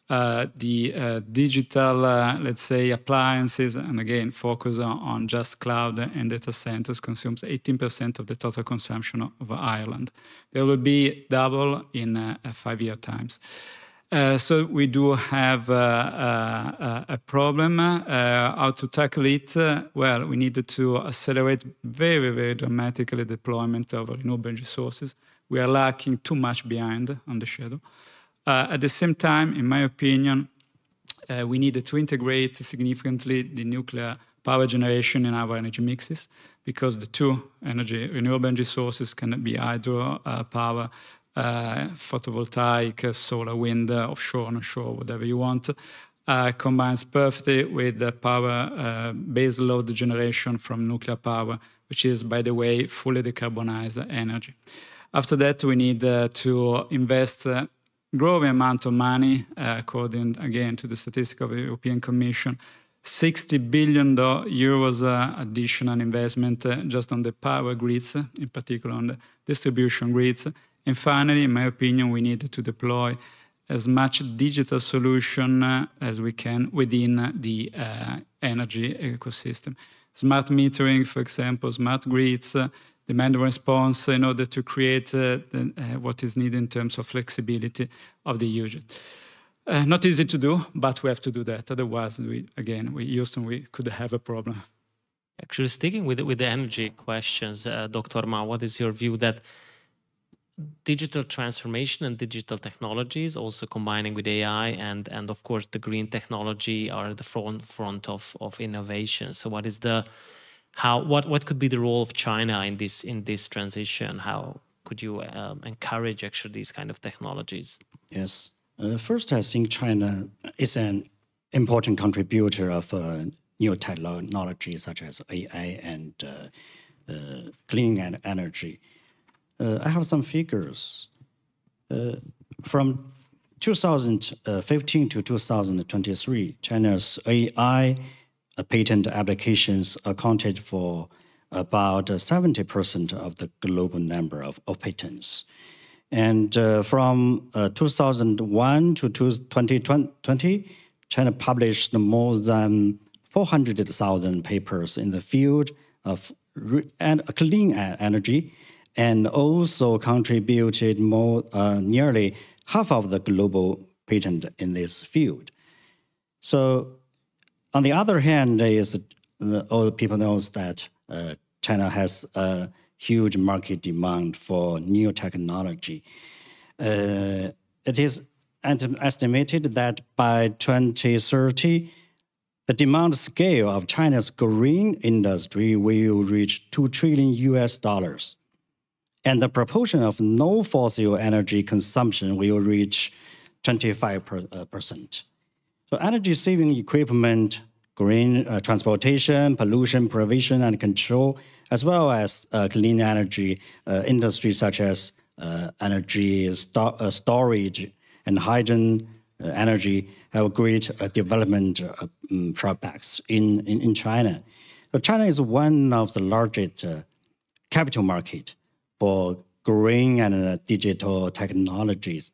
the digital, let's say, appliances, and again, focus on just cloud and data centers, consumes 18% of the total consumption of Ireland. There will be double in 5-year times. So we do have a problem. How to tackle it? Well, we needed to accelerate very, very dramatically the deployment of renewable resources. We are lacking too much behind on the schedule. At the same time, in my opinion, we needed to integrate significantly the nuclear power generation in our energy mixes, because the two renewable energy sources can be hydro power, photovoltaic, solar, wind, offshore, onshore, whatever you want, combines perfectly with the power base load generation from nuclear power, which is, by the way, fully decarbonized energy. After that, we need to invest growing amount of money, according again to the statistics of the European Commission, 60 billion euros additional investment just on the power grids, in particular on the distribution grids. And finally, in my opinion, we need to deploy as much digital solution as we can within the energy ecosystem. Smart metering, for example, smart grids, demand response, in order to create what is needed in terms of flexibility of the usage. Not easy to do, but we have to do that. Otherwise, we could have a problem. Actually, sticking with the energy questions, Dr. Ma, what is your view that digital transformation and digital technologies, also combining with AI and of course the green technology, are at the front of innovation? So what is what could be the role of China in this transition? How could you encourage actually these kind of technologies? Yes. First, I think China is an important contributor of new technologies such as AI and clean energy. I have some figures. From 2015 to 2023, China's AI patent applications accounted for about 70% of the global number of patents. And from 2001 to 2020, China published more than 400,000 papers in the field of clean energy, and also contributed nearly half of the global patent in this field. So, on the other hand, all people know that China has a huge market demand for new technology. It is estimated that by 2030, the demand scale of China's green industry will reach $2 trillion. And the proportion of no fossil energy consumption will reach 25%. So energy-saving equipment, green transportation, pollution prevention and control, as well as clean energy industries such as energy storage and hydrogen energy have great development prospects in China. So China is one of the largest capital market for green and digital technologies,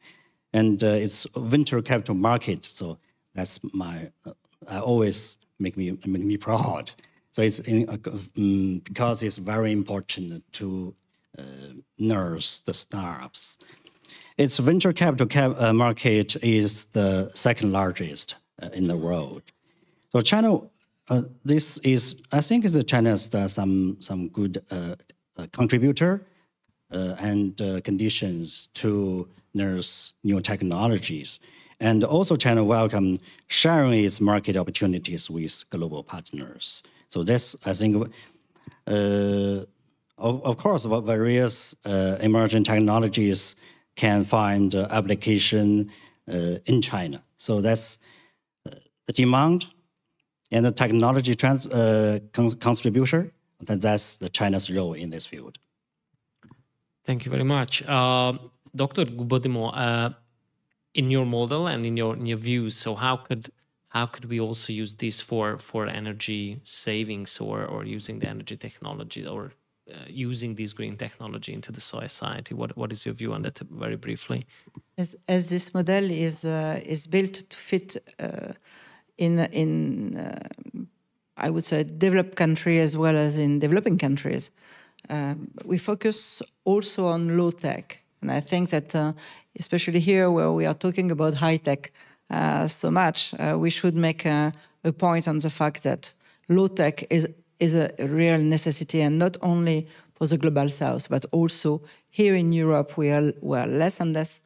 and it's venture capital market. So that's my I always make me proud. So it's because it's very important to nurse the startups. Its venture capital market is the second largest in the world. So China, this is, I think, China's some good contributor and conditions to nurse new technologies. And also China welcome sharing its market opportunities with global partners. So that's, I think, of course, various emerging technologies can find application in China. So that's the demand and the technology contribution. That's the China's role in this field. Thank you very much. Dr. Gubodimo, in your model and in your views, so how could we also use this for energy savings or using the energy technology or using this green technology into the society? What is your view on that, very briefly? As this model is built to fit in I would say developed countries as well as in developing countries, we focus also on low tech, and I think that especially here where we are talking about high tech so much, we should make a point on the fact that low tech is a real necessity, and not only for the global south, but also here in Europe, where less and less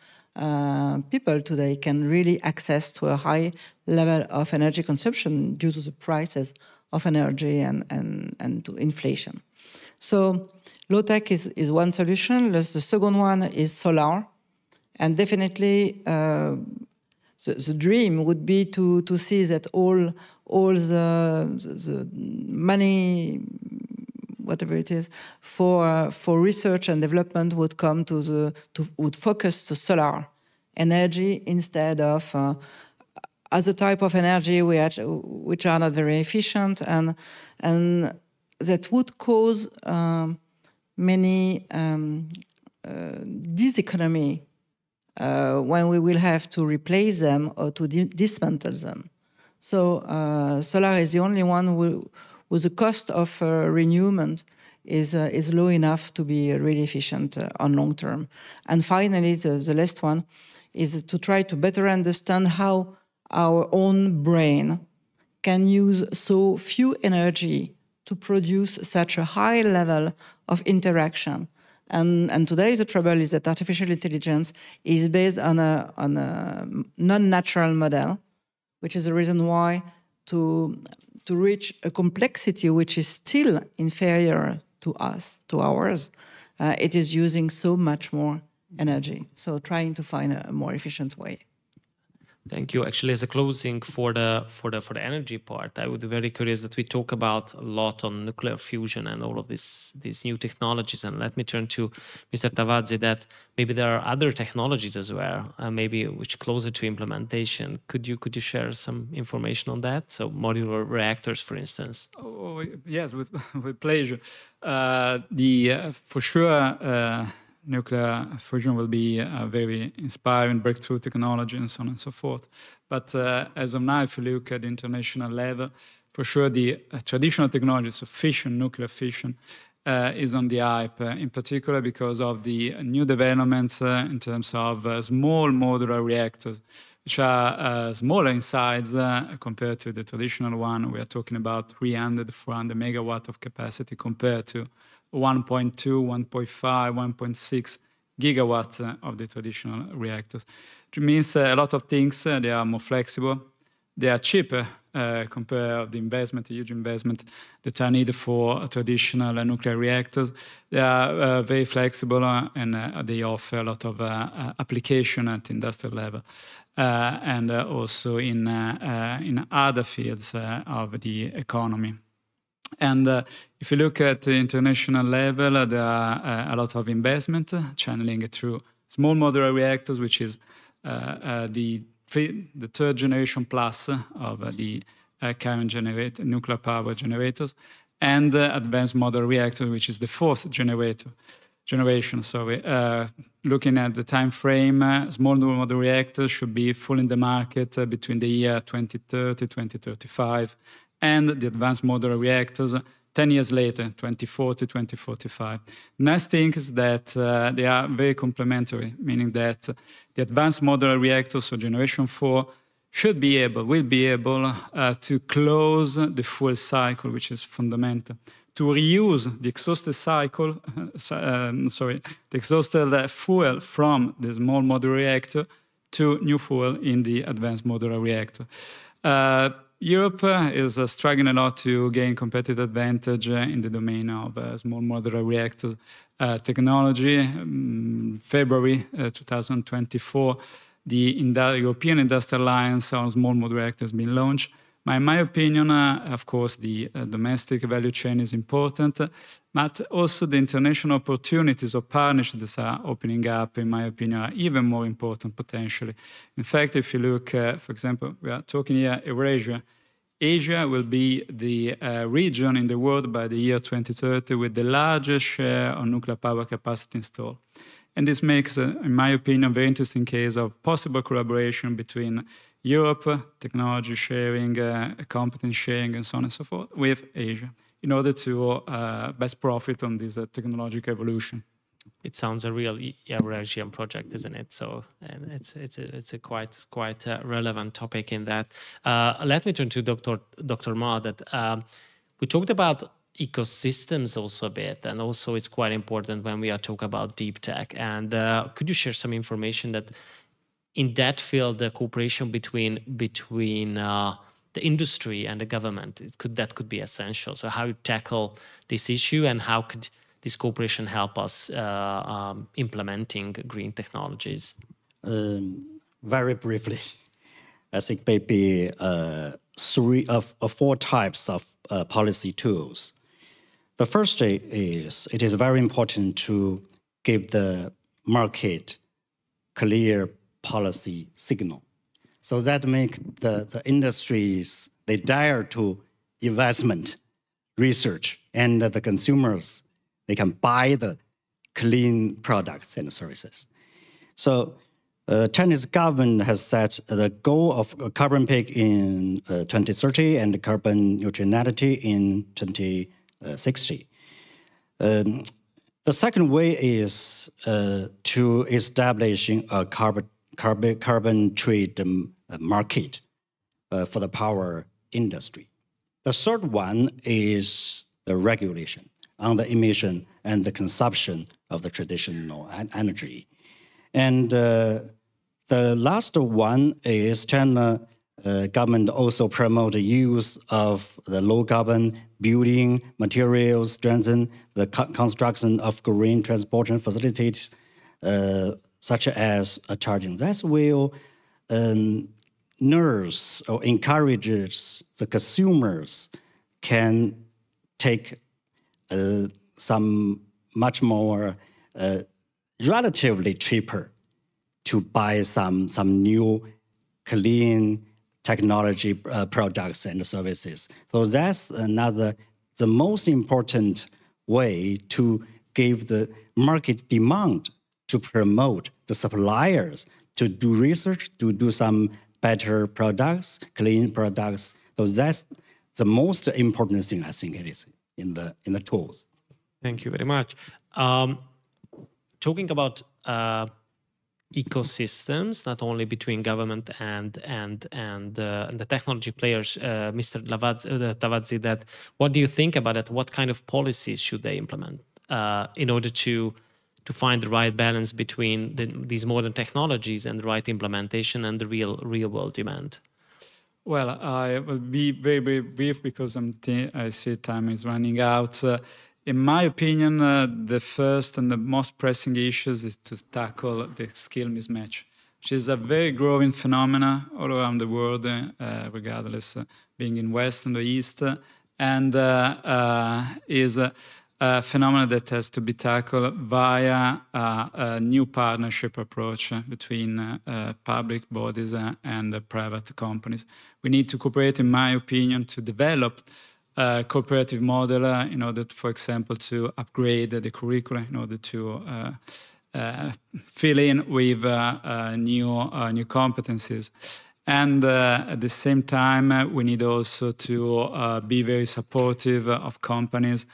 people today can really access to a high level of energy consumption due to the prices of energy and to inflation. So low tech is one solution. The second one is solar, and definitely the dream would be to see that all the money, whatever it is, for research and development would come would focus to solar energy instead of other type of energy which are not very efficient, and that would cause many diseconomy when we will have to replace them or to dismantle them. So solar is the only one whose cost of renewal is low enough to be really efficient on long term. And finally, the last one is to try to better understand how our own brain can use so few energy to produce such a high level of interaction. And today the trouble is that artificial intelligence is based on a non-natural model, which is the reason why to reach a complexity which is still inferior to ours, it is using so much more energy. So trying to find a more efficient way. Thank you. Actually, as a closing for the energy part, I would be very curious that we talk about a lot on nuclear fusion and all of these new technologies. And let me turn to Mr. Tavazzi, that maybe there are other technologies as well, maybe which closer to implementation. Could you share some information on that? So modular reactors, for instance. Oh, yes, with pleasure. For sure. Nuclear fusion will be a very inspiring breakthrough technology and so on and so forth. But as of now, if you look at the international level, for sure the traditional technologies of fission, nuclear fission, is on the hype, in particular because of the new developments in terms of small modular reactors, which are smaller in size compared to the traditional one. We are talking about 300, 400 megawatt of capacity compared to 1.2, 1.5, 1.6 gigawatts of the traditional reactors. Which means a lot of things. They are more flexible. They are cheaper compared to the investment, the huge investment that are needed for traditional nuclear reactors. They are very flexible and they offer a lot of application at industrial level and also in other fields of the economy. And if you look at the international level, there are a lot of investment channeling it through small modular reactors, which is the third generation plus of the current nuclear power generators, and advanced modular reactor, which is the fourth generation. So looking at the time frame, small modular reactors should be full in the market between the year 2030, 2035, and the advanced modular reactors 10 years later, 2040, 2045. Nice thing is that they are very complementary, meaning that the advanced modular reactors, so generation 4, will be able to close the fuel cycle, which is fundamental. To reuse the exhausted cycle, the exhausted fuel from the small modular reactor to new fuel in the advanced modular reactor. Europe is struggling a lot to gain competitive advantage in the domain of small modular reactor technology. February 2024, the European Industrial Alliance on Small Modular Reactors has been launched. In my opinion, of course, the domestic value chain is important, but also the international opportunities of partnerships that are opening up, in my opinion, are even more important potentially. In fact, if you look, for example, we are talking here Eurasia. Asia will be the region in the world by the year 2030 with the largest share of nuclear power capacity installed. And this makes, in my opinion, a very interesting case of possible collaboration between Europe, technology sharing, competence sharing, and so on and so forth, with Asia, in order to best profit on this technological evolution. It sounds a real Eurasian project, isn't it? So, and it's a quite relevant topic in that. Let me turn to Dr. Ma. That we talked about ecosystems also a bit, and also it's quite important when we are talking about deep tech. And could you share some information that in that field, the cooperation between the industry and the government, that could be essential. So how you tackle this issue, and how could this cooperation help us implementing green technologies? Very briefly, I think maybe four types of policy tools. The first is it is very important to give the market clear policy signal. So that make the industries, they dare to investment, research, and the consumers, they can buy the clean products and services. So Chinese government has set the goal of carbon peak in 2030 and carbon neutrality in 2060. The second way is to establishing a carbon trade market for the power industry. The third one is the regulation on the emission and the consumption of the traditional energy. And the last one is China government also promote the use of the low carbon building materials, strengthen the construction of green transportation facilities, such as charging. That will nurse or encourages the consumers can take some much more relatively cheaper to buy some new clean technology products and services. So that's the most important way to give the market demand to promote the suppliers to do research, to do some better products, clean products. So that's the most important thing, I think it is in the tools. Thank you very much. Talking about ecosystems, not only between government and the technology players, Mr. Tavazzi, that what do you think about it? What kind of policies should they implement in order to find the right balance between these modern technologies and the right implementation and the real world demand? Well, I will be very, very brief because I see time is running out. In my opinion, the first and the most pressing issues is to tackle the skill mismatch, which is a very growing phenomena all around the world, regardless being in West and the East, and is a phenomenon that has to be tackled via a new partnership approach between public bodies and private companies. We need to cooperate, in my opinion, to develop cooperative model in order, for example, to upgrade the curricula, in order to fill in with new competencies. And at the same time, we need also to be very supportive of companies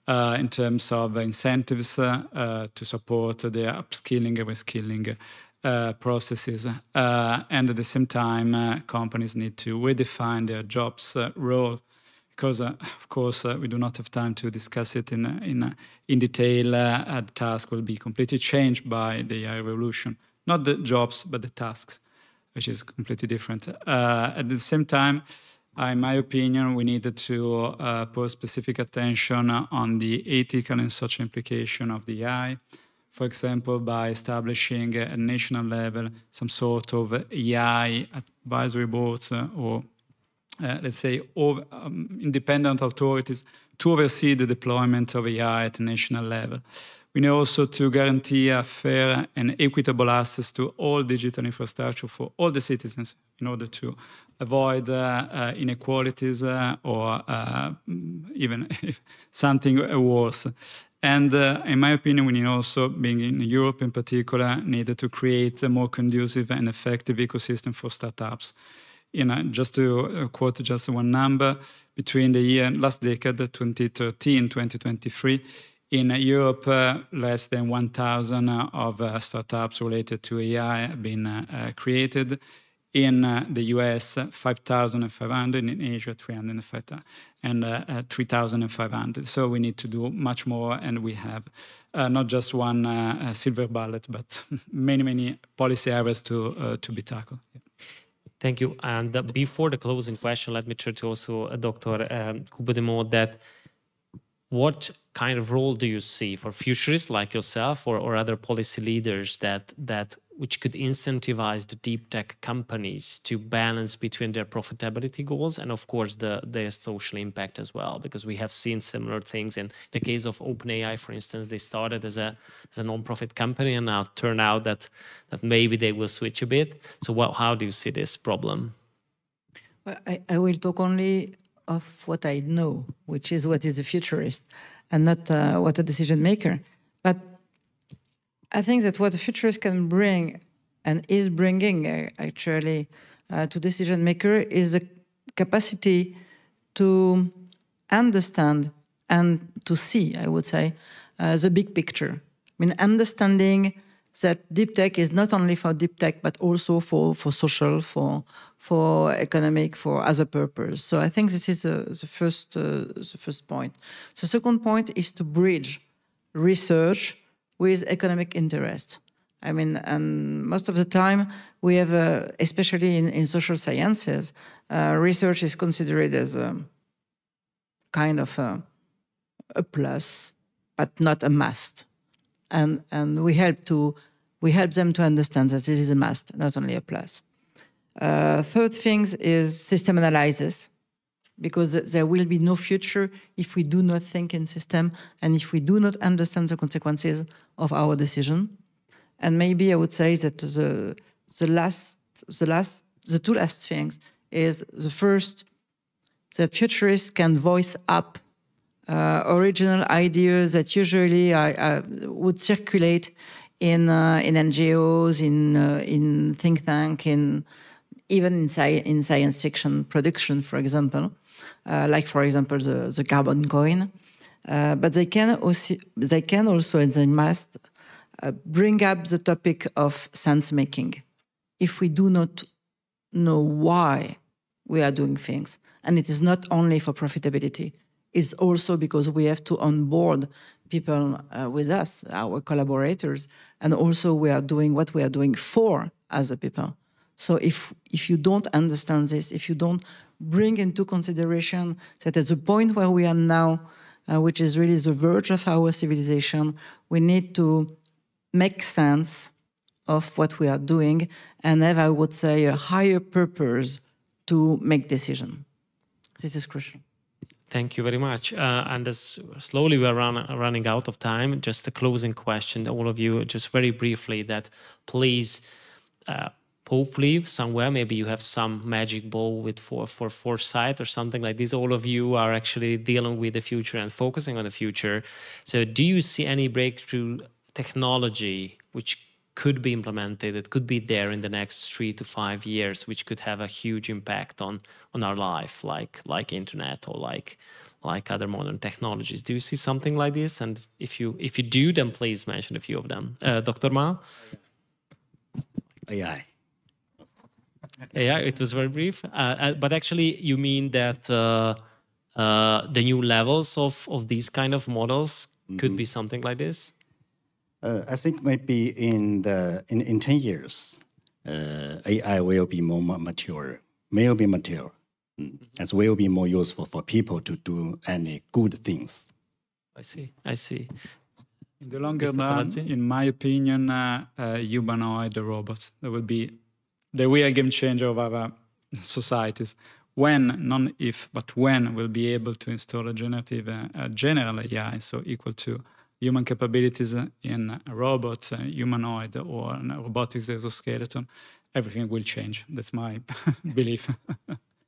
in terms of incentives to support their upskilling and reskilling processes. And at the same time, companies need to redefine their jobs role, because, of course, we do not have time to discuss it in detail. The task will be completely changed by the AI revolution. Not the jobs, but the tasks, which is completely different. At the same time, in my opinion, we needed to put specific attention on the ethical and social implication of the AI. For example, by establishing at national level some sort of AI advisory boards or let's say, independent authorities to oversee the deployment of AI at a national level. We need also to guarantee a fair and equitable access to all digital infrastructure for all the citizens in order to avoid inequalities or even something worse. And in my opinion, we need also, being in Europe in particular, needed to create a more conducive and effective ecosystem for startups. Just to quote just one number, between the year last decade, 2013-2023, in Europe, less than 1,000 of startups related to AI have been created. In the US, 5,500, in Asia, 305, and 3,500. So we need to do much more, and we have not just one silver bullet, but many policy areas to be tackled. Yeah. Thank you. And before the closing question, let me turn to also Dr. Kubodemo, that what kind of role do you see for futurists like yourself or other policy leaders that which could incentivize the deep tech companies to balance between their profitability goals and, of course, their social impact as well? Because we have seen similar things. In the case of OpenAI, for instance, they started as a non-profit company, and now turn out that maybe they will switch a bit. So how do you see this problem? Well, I will talk only of what I know, which is what is a futurist, and not what a decision maker. But I think that what a futurist can bring, and is bringing actually to decision maker, is the capacity to understand and to see, I would say, the big picture. I mean, understanding that deep tech is not only for deep tech, but also for social, for economic, for other purpose. So I think this is the first point. The second point is to bridge research with economic interest. I mean, and most of the time we have, especially in social sciences, research is considered as a kind of a plus, but not a must. And we help them to understand that this is a must, not only a plus. Third thing is system analysis, because there will be no future if we do not think in system and if we do not understand the consequences of our decision. And maybe I would say that the two last things is the first, that futurists can voice up original ideas that usually would circulate in NGOs, in think tank, even in science fiction production, for example, like for example the carbon coin. But they can also, and they must, bring up the topic of sense making. If we do not know why we are doing things, and it is not only for profitability, it's also because we have to onboard people with us, our collaborators, and also we are doing what we are doing for other people. So if you don't understand this, if you don't bring into consideration that at the point where we are now, which is really the verge of our civilization, we need to make sense of what we are doing and have, I would say, a higher purpose to make decisions. This is crucial. Thank you very much. And as slowly we're running out of time, just a closing question, all of you, just very briefly, that please hopefully somewhere, maybe you have some magic ball with for foresight or something like this. All of you are actually dealing with the future and focusing on the future. So do you see any breakthrough technology which could be implemented, that could be there in the next 3 to 5 years, which could have a huge impact on our life, like internet or like other modern technologies? Do you see something like this? And if you do, then please mention a few of them. Dr. Ma? AI. AI, it was very brief. But actually, you mean that the new levels of these kind of models could be something like this? I think maybe in 10 years, AI will be more mature, as will be more useful for people to do any good things. I see. In the longer run, in my opinion, humanoid robots, that would be the real game changer of our societies. When, not if, but when we'll be able to install a general AI, so equal to human capabilities in a robot, a humanoid, or a robotics exoskeleton, everything will change. That's my belief.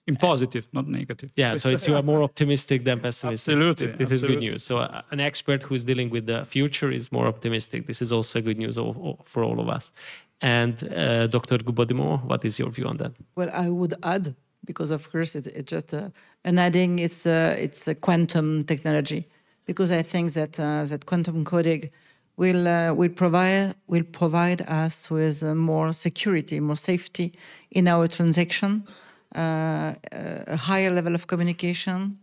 In positive, not negative. Yeah, so you are more optimistic than pessimistic. Absolutely. This is good news. So an expert who is dealing with the future is more optimistic. This is also good news for all of us. And Dr. Gubodimo, what is your view on that? Well, I would add, because of course it's just an adding, it's a quantum technology, because I think that quantum coding will provide us with more security, more safety in our transaction, a higher level of communication,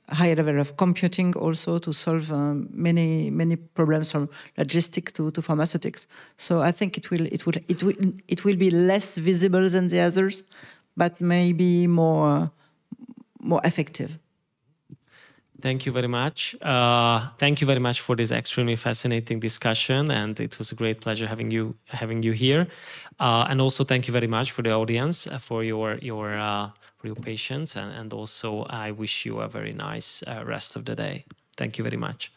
a higher level of computing also to solve many problems from logistics to pharmaceutics. So I think it will be less visible than the others, but maybe more effective. Thank you very much. Thank you very much for this extremely fascinating discussion, and it was a great pleasure having you here. And also thank you very much for the audience for your patience, and also I wish you a very nice rest of the day. Thank you very much.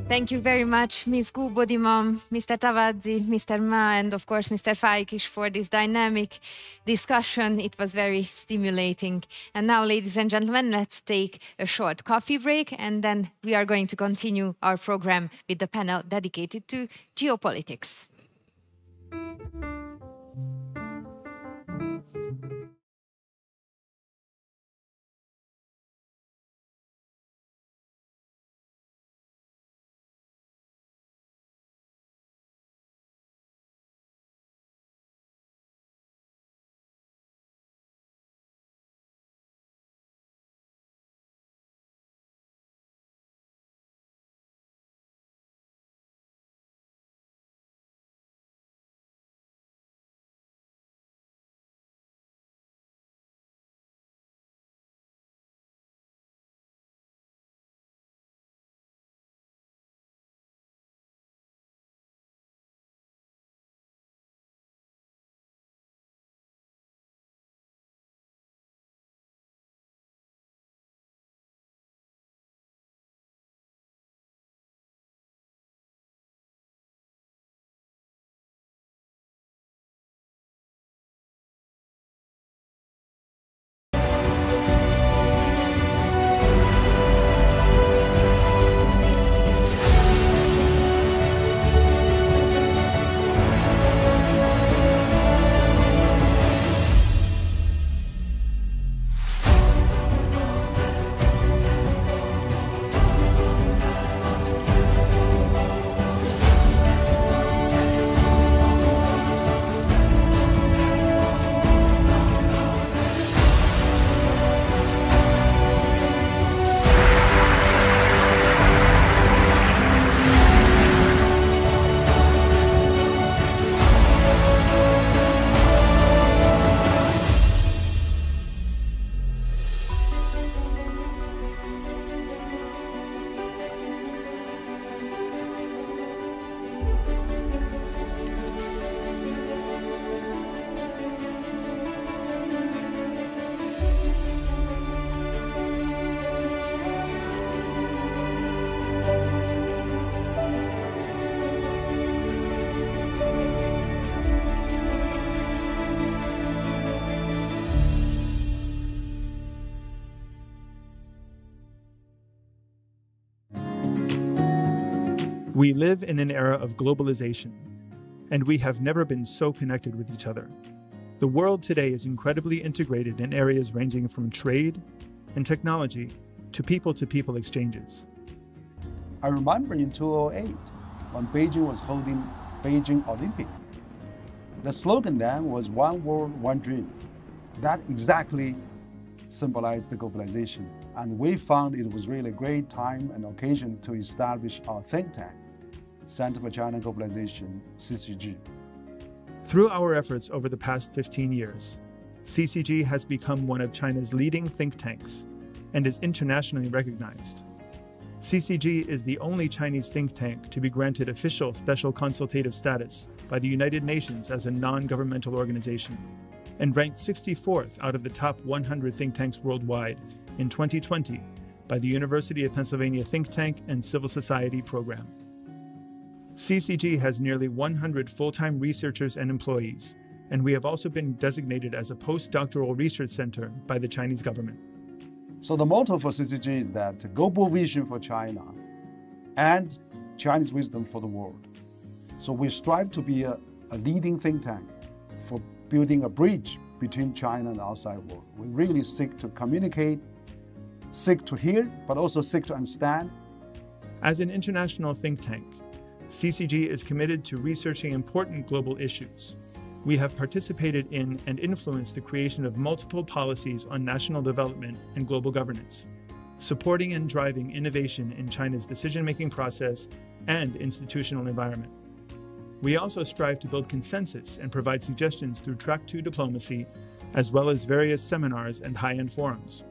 Thank you very much, Ms. Gubodimam, Mr. Tavadzi, Mr. Ma, and of course, Mr. Fajkish for this dynamic discussion. It was very stimulating. And now, ladies and gentlemen, let's take a short coffee break, and then we are going to continue our program with the panel dedicated to geopolitics. We live in an era of globalization, and we have never been so connected with each other. The world today is incredibly integrated in areas ranging from trade and technology to people exchanges. I remember in 2008, when Beijing was holding Beijing Olympic, the slogan then was "One World, One Dream." That exactly symbolized the globalization. And we found it was really a great time and occasion to establish our think tank, Center for China Globalization, CCG. Through our efforts over the past 15 years, CCG has become one of China's leading think tanks and is internationally recognized. CCG is the only Chinese think tank to be granted official special consultative status by the United Nations as a non-governmental organization, and ranked 64th out of the top 100 think tanks worldwide in 2020 by the University of Pennsylvania Think Tank and Civil Society Program. CCG has nearly 100 full-time researchers and employees, and we have also been designated as a postdoctoral research center by the Chinese government. So the motto for CCG is that global vision for China and Chinese wisdom for the world. So we strive to be a leading think tank for building a bridge between China and the outside world. We really seek to communicate, seek to hear, but also seek to understand. As an international think tank, CCG is committed to researching important global issues. We have participated in and influenced the creation of multiple policies on national development and global governance, supporting and driving innovation in China's decision-making process and institutional environment. We also strive to build consensus and provide suggestions through Track 2 diplomacy, as well as various seminars and high-end forums.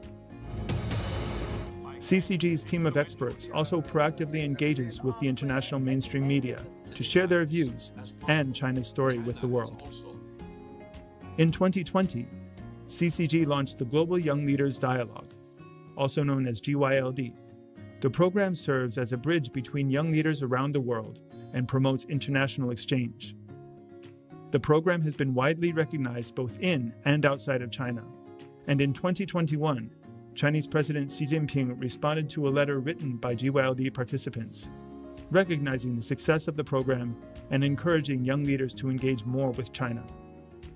CCG's team of experts also proactively engages with the international mainstream media to share their views and China's story with the world. In 2020, CCG launched the Global Young Leaders Dialogue, also known as GYLD. The program serves as a bridge between young leaders around the world and promotes international exchange. The program has been widely recognized both in and outside of China, and in 2021, Chinese President Xi Jinping responded to a letter written by GYLD participants, recognizing the success of the program and encouraging young leaders to engage more with China.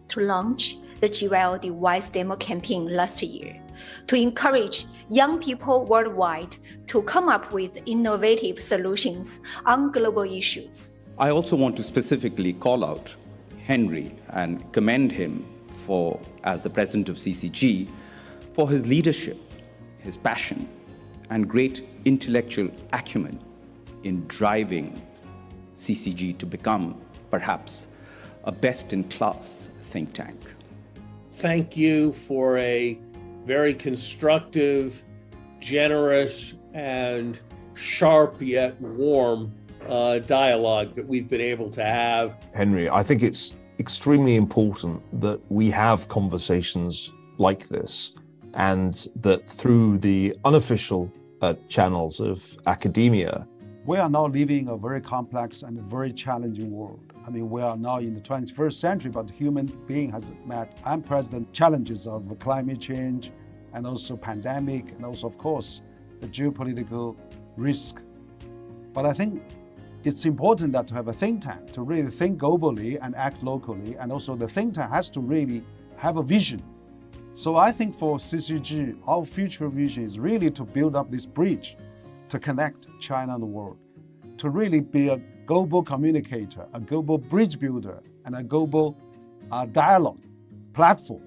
To launch the GYLD Wise Demo campaign last year, to encourage young people worldwide to come up with innovative solutions on global issues. I also want to specifically call out Henry and commend him as the president of CCG, for his leadership, his passion, and great intellectual acumen in driving CCG to become perhaps a best-in-class think tank. Thank you for a very constructive, generous, and sharp yet warm dialogue that we've been able to have. Henry, I think it's extremely important that we have conversations like this, and that through the unofficial channels of academia. We are now living a very complex and very challenging world. I mean, we are now in the 21st century, but the human being has met unprecedented challenges of climate change and also pandemic, and also, of course, the geopolitical risk. But I think it's important that to have a think tank to really think globally and act locally, and also the think tank has to really have a vision. So I think for CCG, our future vision is really to build up this bridge to connect China and the world, to really be a global communicator, a global bridge builder, and a global dialogue platform.